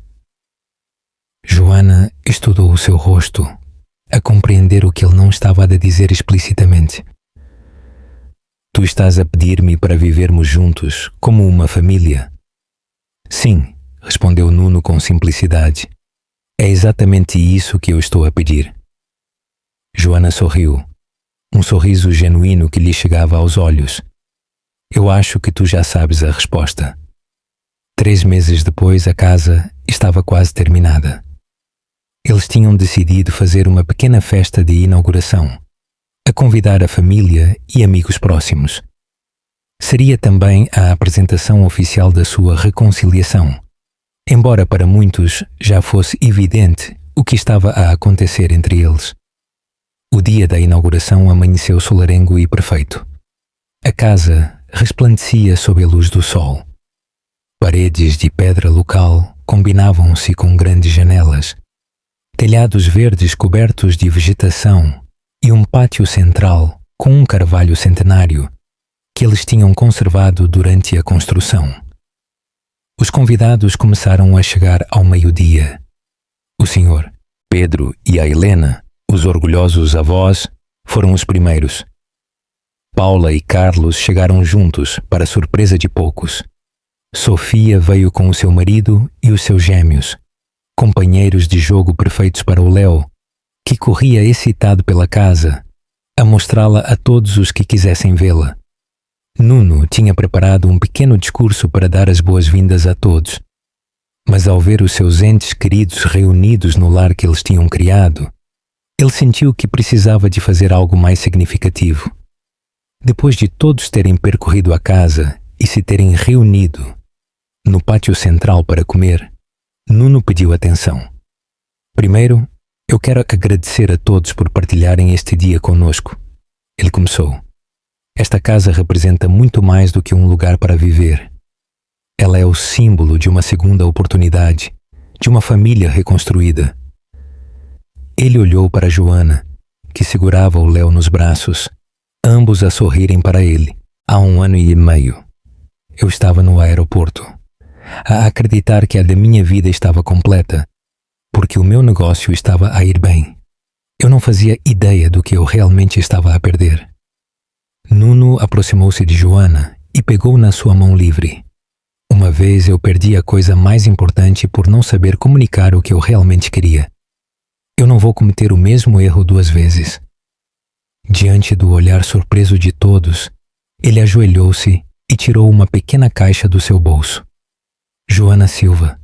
S1: Joana estudou o seu rosto, a compreender o que ele não estava a dizer explicitamente. Tu estás a pedir-me para vivermos juntos, como uma família? Sim, respondeu Nuno com simplicidade. É exatamente isso que eu estou a pedir. Joana sorriu, um sorriso genuíno que lhe chegava aos olhos. Eu acho que tu já sabes a resposta. 3 meses depois, a casa estava quase terminada. Eles tinham decidido fazer uma pequena festa de inauguração, a convidar a família e amigos próximos. Seria também a apresentação oficial da sua reconciliação, embora para muitos já fosse evidente o que estava a acontecer entre eles. O dia da inauguração amanheceu solarengo e perfeito. A casa resplandecia sob a luz do sol. Paredes de pedra local combinavam-se com grandes janelas, telhados verdes cobertos de vegetação e um pátio central com um carvalho centenário que eles tinham conservado durante a construção. Os convidados começaram a chegar ao meio-dia O senhor, Pedro e a Helena, os orgulhosos avós, foram os primeiros. Paula e Carlos chegaram juntos, para surpresa de poucos. Sofia veio com o seu marido e os seus gêmeos, companheiros de jogo perfeitos para o Léo, que corria excitado pela casa, a mostrá-la a todos os que quisessem vê-la. Nuno tinha preparado um pequeno discurso para dar as boas-vindas a todos, mas ao ver os seus entes queridos reunidos no lar que eles tinham criado, ele sentiu que precisava de fazer algo mais significativo. Depois de todos terem percorrido a casa e se terem reunido no pátio central para comer, Nuno pediu atenção. Primeiro, eu quero agradecer a todos por partilharem este dia conosco. Ele começou. Esta casa representa muito mais do que um lugar para viver. Ela é o símbolo de uma segunda oportunidade, de uma família reconstruída. Ele olhou para Joana, que segurava o Léo nos braços, ambos a sorrirem para ele. Há 1 ano e meio, eu estava no aeroporto, a acreditar que a da minha vida estava completa, porque o meu negócio estava a ir bem. Eu não fazia ideia do que eu realmente estava a perder. Nuno aproximou-se de Joana e pegou na sua mão livre. Uma vez eu perdi a coisa mais importante por não saber comunicar o que eu realmente queria. Eu não vou cometer o mesmo erro 2 vezes. Diante do olhar surpreso de todos, ele ajoelhou-se e tirou uma pequena caixa do seu bolso. Joana Silva,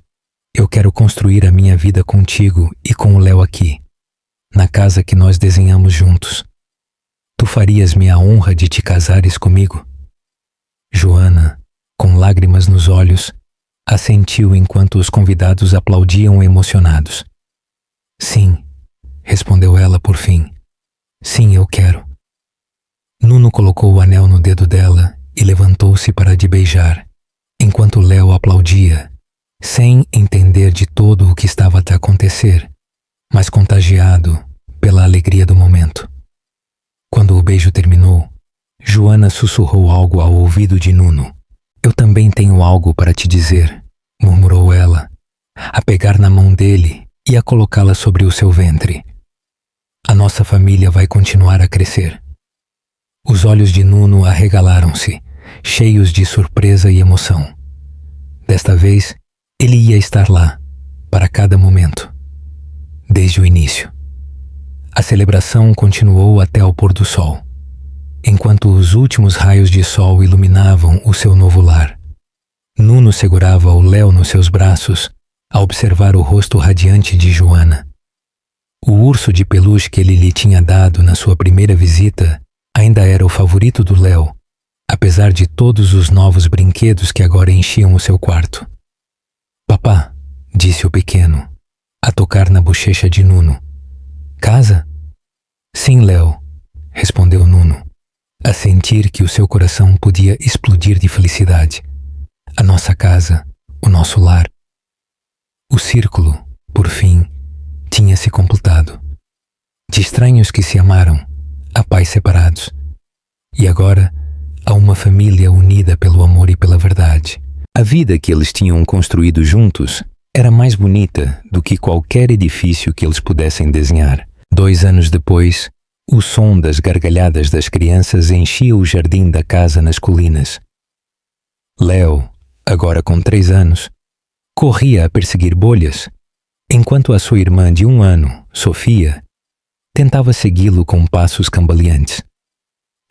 S1: eu quero construir a minha vida contigo e com o Léo aqui, na casa que nós desenhamos juntos. Tu farias-me a honra de te casares comigo? Joana, com lágrimas nos olhos, assentiu enquanto os convidados aplaudiam emocionados. Sim, respondeu ela por fim. Sim, eu quero. Nuno colocou o anel no dedo dela e levantou-se para de beijar, enquanto Léo aplaudia, sem entender de todo o que estava a acontecer, mas contagiado pela alegria do momento. Quando o beijo terminou, Joana sussurrou algo ao ouvido de Nuno. Eu também tenho algo para te dizer, murmurou ela, a pegar na mão dele e a colocá-la sobre o seu ventre. A nossa família vai continuar a crescer. Os olhos de Nuno arregalaram-se, cheios de surpresa e emoção. Desta vez, ele ia estar lá, para cada momento, desde o início. A celebração continuou até ao pôr do sol, enquanto os últimos raios de sol iluminavam o seu novo lar. Nuno segurava o Léo nos seus braços, a observar o rosto radiante de Joana. O urso de peluche que ele lhe tinha dado na sua primeira visita ainda era o favorito do Léo, apesar de todos os novos brinquedos que agora enchiam o seu quarto. Papá, disse o pequeno, a tocar na bochecha de Nuno. Casa? Sim, Léo, respondeu Nuno, a sentir que o seu coração podia explodir de felicidade. A nossa casa, o nosso lar. O círculo, por fim, tinha se completado. De estranhos que se amaram, a pais separados. E agora, a uma família unida pelo amor e pela verdade. A vida que eles tinham construído juntos era mais bonita do que qualquer edifício que eles pudessem desenhar. 2 anos depois, o som das gargalhadas das crianças enchia o jardim da casa nas colinas. Léo, agora com 3 anos, corria a perseguir bolhas, enquanto a sua irmã de 1 ano, Sofia, tentava segui-lo com passos cambaleantes.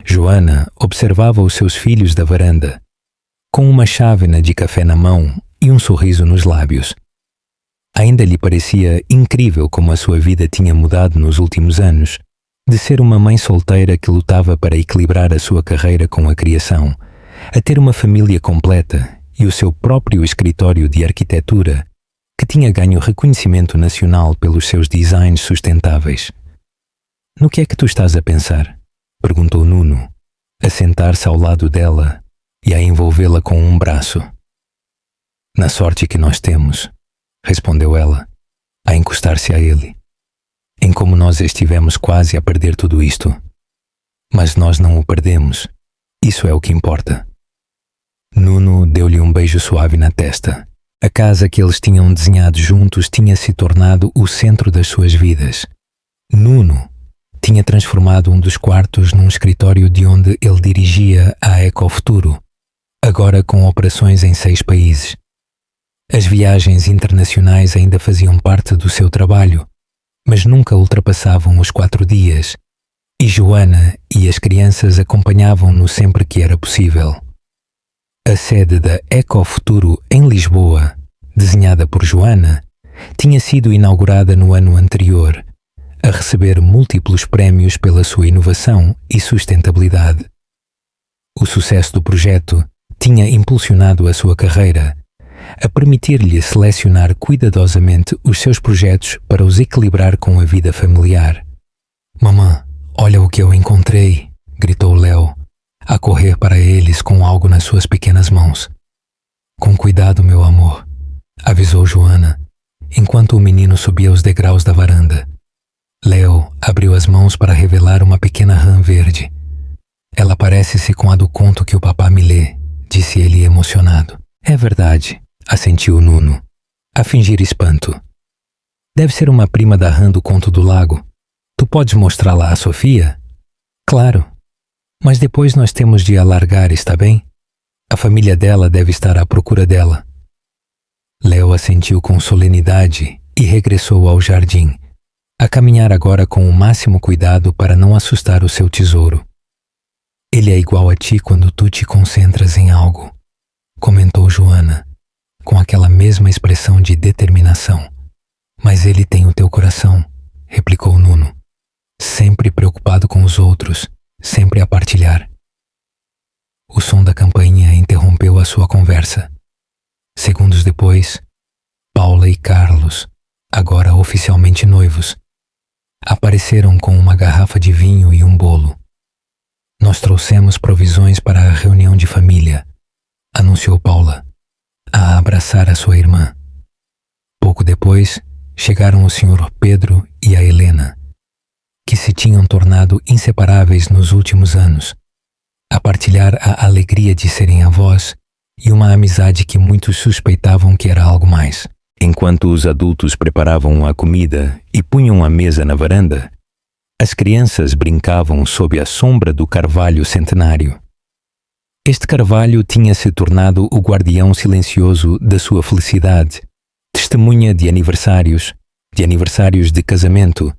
S1: Joana observava os seus filhos da varanda, com uma chávena de café na mão e um sorriso nos lábios. Ainda lhe parecia incrível como a sua vida tinha mudado nos últimos anos, de ser uma mãe solteira que lutava para equilibrar a sua carreira com a criação, a ter uma família completa e o seu próprio escritório de arquitetura, que tinha ganho reconhecimento nacional pelos seus designs sustentáveis. No que é que tu estás a pensar? Perguntou Nuno, a sentar-se ao lado dela e a envolvê-la com um braço. Na sorte que nós temos, respondeu ela, a encostar-se a ele, em como nós estivemos quase a perder tudo isto. Mas nós não o perdemos, isso é o que importa. Nuno deu-lhe um beijo suave na testa A casa que eles tinham desenhado juntos tinha se tornado o centro das suas vidas. Nuno tinha transformado um dos quartos num escritório de onde ele dirigia a Ecofuturo, agora com operações em 6 países. As viagens internacionais ainda faziam parte do seu trabalho, mas nunca ultrapassavam os 4 dias, e Joana e as crianças acompanhavam-no sempre que era possível. A sede da Ecofuturo em Lisboa, desenhada por Joana, tinha sido inaugurada no ano anterior, a receber múltiplos prémios pela sua inovação e sustentabilidade. O sucesso do projeto tinha impulsionado a sua carreira, a permitir-lhe selecionar cuidadosamente os seus projetos para os equilibrar com a vida familiar. «Mamã, olha o que eu encontrei!» gritou Léo, a correr para eles com algo nas suas pequenas mãos. «Com cuidado, meu amor», avisou Joana, enquanto o menino subia os degraus da varanda. Léo abriu as mãos para revelar uma pequena rã verde. «Ela parece-se com a do conto que o papá me lê», disse ele emocionado. «É verdade», assentiu Nuno, a fingir espanto. «Deve ser uma prima da rã do conto do lago. Tu podes mostrá-la à Sofia?» «Claro. Mas depois nós temos de a largar, está bem? A família dela deve estar à procura dela». Léo assentiu com solenidade e regressou ao jardim, a caminhar agora com o máximo cuidado para não assustar o seu tesouro. «Ele é igual a ti quando tu te concentras em algo», comentou Joana, com aquela mesma expressão de determinação. «Mas ele tem o teu coração», replicou Nuno, sempre preocupado com os outros, sempre a partilhar. O som da campainha interrompeu a sua conversa. Segundos depois, Paula e Carlos, agora oficialmente noivos, apareceram com uma garrafa de vinho e um bolo. «Nós trouxemos provisões para a reunião de família», anunciou Paula, a abraçar a sua irmã. Pouco depois, chegaram o Sr. Pedro e a Helena, que se tinham tornado inseparáveis nos últimos anos, a partilhar a alegria de serem avós e uma amizade que muitos suspeitavam que era algo mais. Enquanto os adultos preparavam a comida e punham a mesa na varanda, as crianças brincavam sob a sombra do carvalho centenário. Este carvalho tinha se tornado o guardião silencioso da sua felicidade, testemunha de aniversários de casamento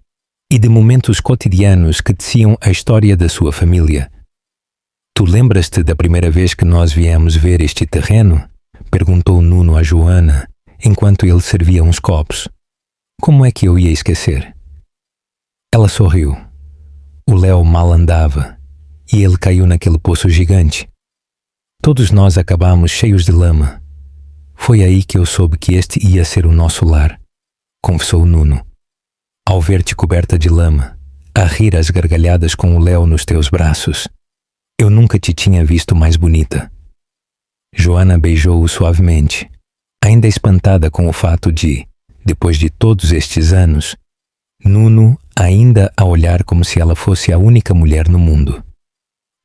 S1: e de momentos cotidianos que teciam a história da sua família. «Tu lembras-te da primeira vez que nós viemos ver este terreno?» perguntou Nuno a Joana, enquanto ele servia uns copos. «Como é que eu ia esquecer?» Ela sorriu. O Léo mal andava e ele caiu naquele poço gigante. Todos nós acabamos cheios de lama. Foi aí que eu soube que este ia ser o nosso lar, confessou Nuno. Ao ver-te coberta de lama, a rir às gargalhadas com o Léo nos teus braços, eu nunca te tinha visto mais bonita. Joana beijou-o suavemente, ainda espantada com o fato de, depois de todos estes anos, Nuno ainda a olhar como se ela fosse a única mulher no mundo.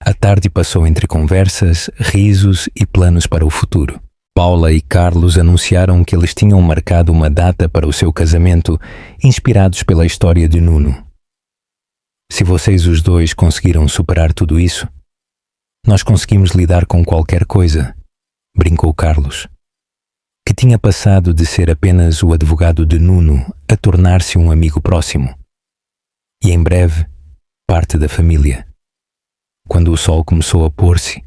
S1: A tarde passou entre conversas, risos e planos para o futuro. Paula e Carlos anunciaram que eles tinham marcado uma data para o seu casamento, inspirados pela história de Nuno. Se vocês os dois conseguiram superar tudo isso, nós conseguimos lidar com qualquer coisa, brincou Carlos, que tinha passado de ser apenas o advogado de Nuno a tornar-se um amigo próximo. E em breve, parte da família. Quando o sol começou a pôr-se,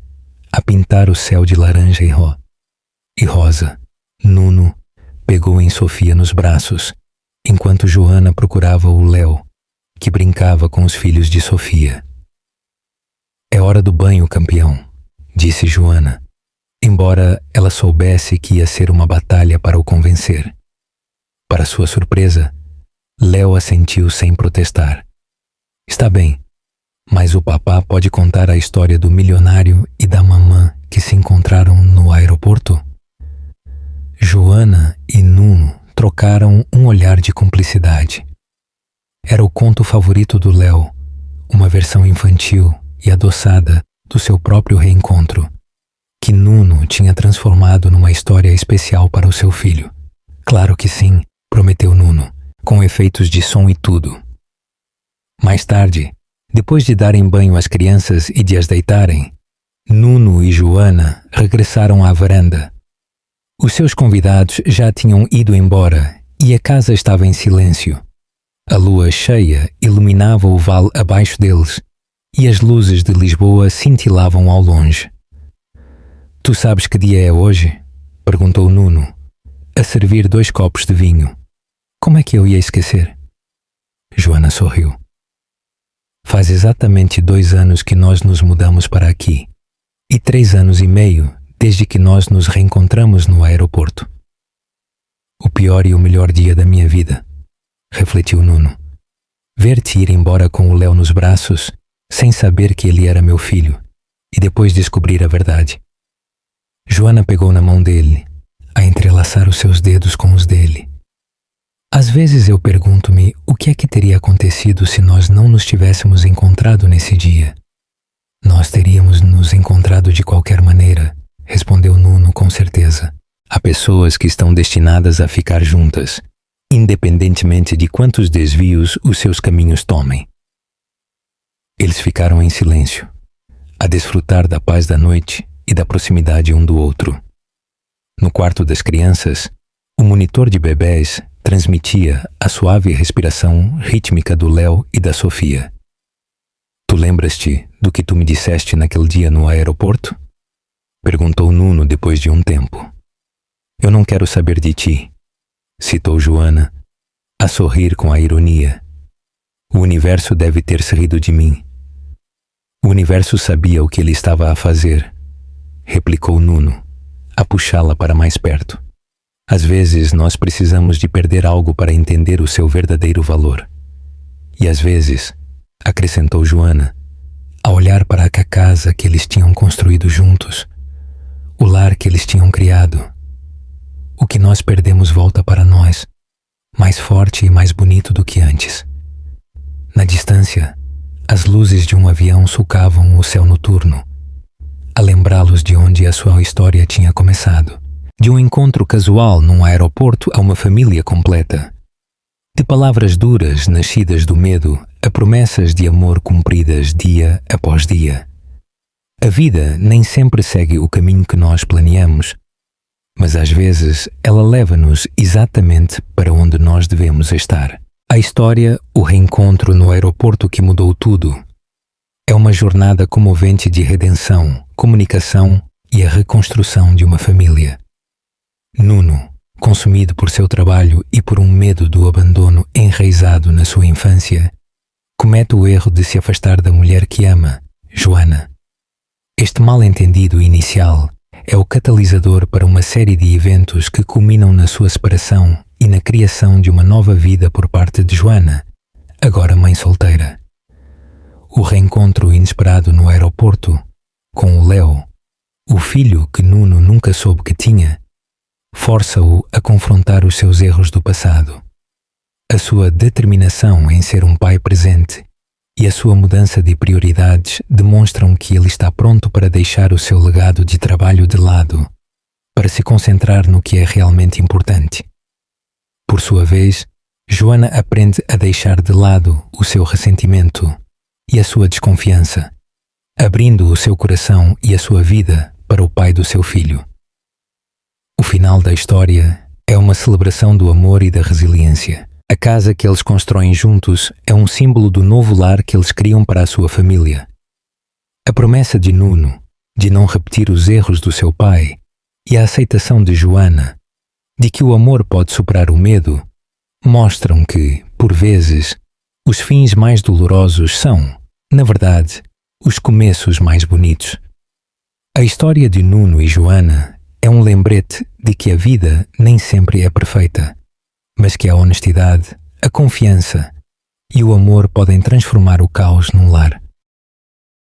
S1: a pintar o céu de laranja e rosa, Nuno pegou em Sofia nos braços, enquanto Joana procurava o Léo, que brincava com os filhos de Sofia. É hora do banho, campeão, disse Joana, embora ela soubesse que ia ser uma batalha para o convencer. Para sua surpresa, Léo assentiu sem protestar. Está bem, mas o papá pode contar a história do milionário e da mamã que se encontraram no aeroporto? Joana e Nuno trocaram um olhar de cumplicidade. Era o conto favorito do Léo, uma versão infantil e adoçada do seu próprio reencontro, que Nuno tinha tinha transformado numa história especial para o seu filho. Claro que sim, prometeu Nuno, com efeitos de som e tudo. Mais tarde, depois de darem banho às crianças e de as deitarem, Nuno e Joana regressaram à varanda. Os seus convidados já tinham ido embora e a casa estava em silêncio. A lua cheia iluminava o vale abaixo deles e as luzes de Lisboa cintilavam ao longe. Tu sabes que dia é hoje? Perguntou Nuno, a servir 2 copos de vinho. Como é que eu ia esquecer? Joana sorriu. Faz exatamente 2 anos que nós nos mudamos para aqui e 3 anos e meio desde que nós nos reencontramos no aeroporto. O pior e o melhor dia da minha vida, refletiu Nuno. Ver-te ir embora com o Léo nos braços, sem saber que ele era meu filho, e depois descobrir a verdade. Joana pegou na mão dele, a entrelaçar os seus dedos com os dele. Às vezes eu pergunto-me o que é que teria acontecido se nós não nos tivéssemos encontrado nesse dia. Nós teríamos nos encontrado de qualquer maneira, respondeu Nuno com certeza. Há pessoas que estão destinadas a ficar juntas, independentemente de quantos desvios os seus caminhos tomem. Eles ficaram em silêncio, a desfrutar da paz da noite e da proximidade um do outro. No quarto das crianças, o monitor de bebés transmitia a suave respiração rítmica do Léo e da Sofia. Tu lembras-te do que tu me disseste naquele dia no aeroporto? Perguntou Nuno depois de um tempo. Eu não quero saber de ti, citou Joana, a sorrir com a ironia. O universo deve ter se rido de mim. O universo sabia o que ele estava a fazer, replicou Nuno, a puxá-la para mais perto. Às vezes nós precisamos de perder algo para entender o seu verdadeiro valor. E às vezes, acrescentou Joana, a olhar para a casa que eles tinham construído juntos, o lar que eles tinham criado, o que nós perdemos volta para nós, mais forte e mais bonito do que antes. Na distância, as luzes de um avião sulcavam o céu noturno, a lembrá-los de onde a sua história tinha começado. De um encontro casual num aeroporto a uma família completa. De palavras duras nascidas do medo a promessas de amor cumpridas dia após dia. A vida nem sempre segue o caminho que nós planeamos, mas às vezes ela leva-nos exatamente para onde nós devemos estar. A história, o reencontro no aeroporto que mudou tudo, é uma jornada comovente de redenção, comunicação e a reconstrução de uma família. Nuno, consumido por seu trabalho e por um medo do abandono enraizado na sua infância, comete o erro de se afastar da mulher que ama, Joana. Este mal-entendido inicial é o catalisador para uma série de eventos que culminam na sua separação e na criação de uma nova vida por parte de Joana, agora mãe solteira. O reencontro inesperado no aeroporto, com o Léo, o filho que Nuno nunca soube que tinha, força-o a confrontar os seus erros do passado. A sua determinação em ser um pai presente e a sua mudança de prioridades demonstram que ele está pronto para deixar o seu legado de trabalho de lado, para se concentrar no que é realmente importante. Por sua vez, Joana aprende a deixar de lado o seu ressentimento e a sua desconfiança, abrindo o seu coração e a sua vida para o pai do seu filho. O final da história é uma celebração do amor e da resiliência. A casa que eles constroem juntos é um símbolo do novo lar que eles criam para a sua família. A promessa de Nuno de não repetir os erros do seu pai e a aceitação de Joana de que o amor pode superar o medo mostram que, por vezes, os fins mais dolorosos são, na verdade, os começos mais bonitos. A história de Nuno e Joana é um lembrete de que a vida nem sempre é perfeita, mas que a honestidade, a confiança e o amor podem transformar o caos num lar.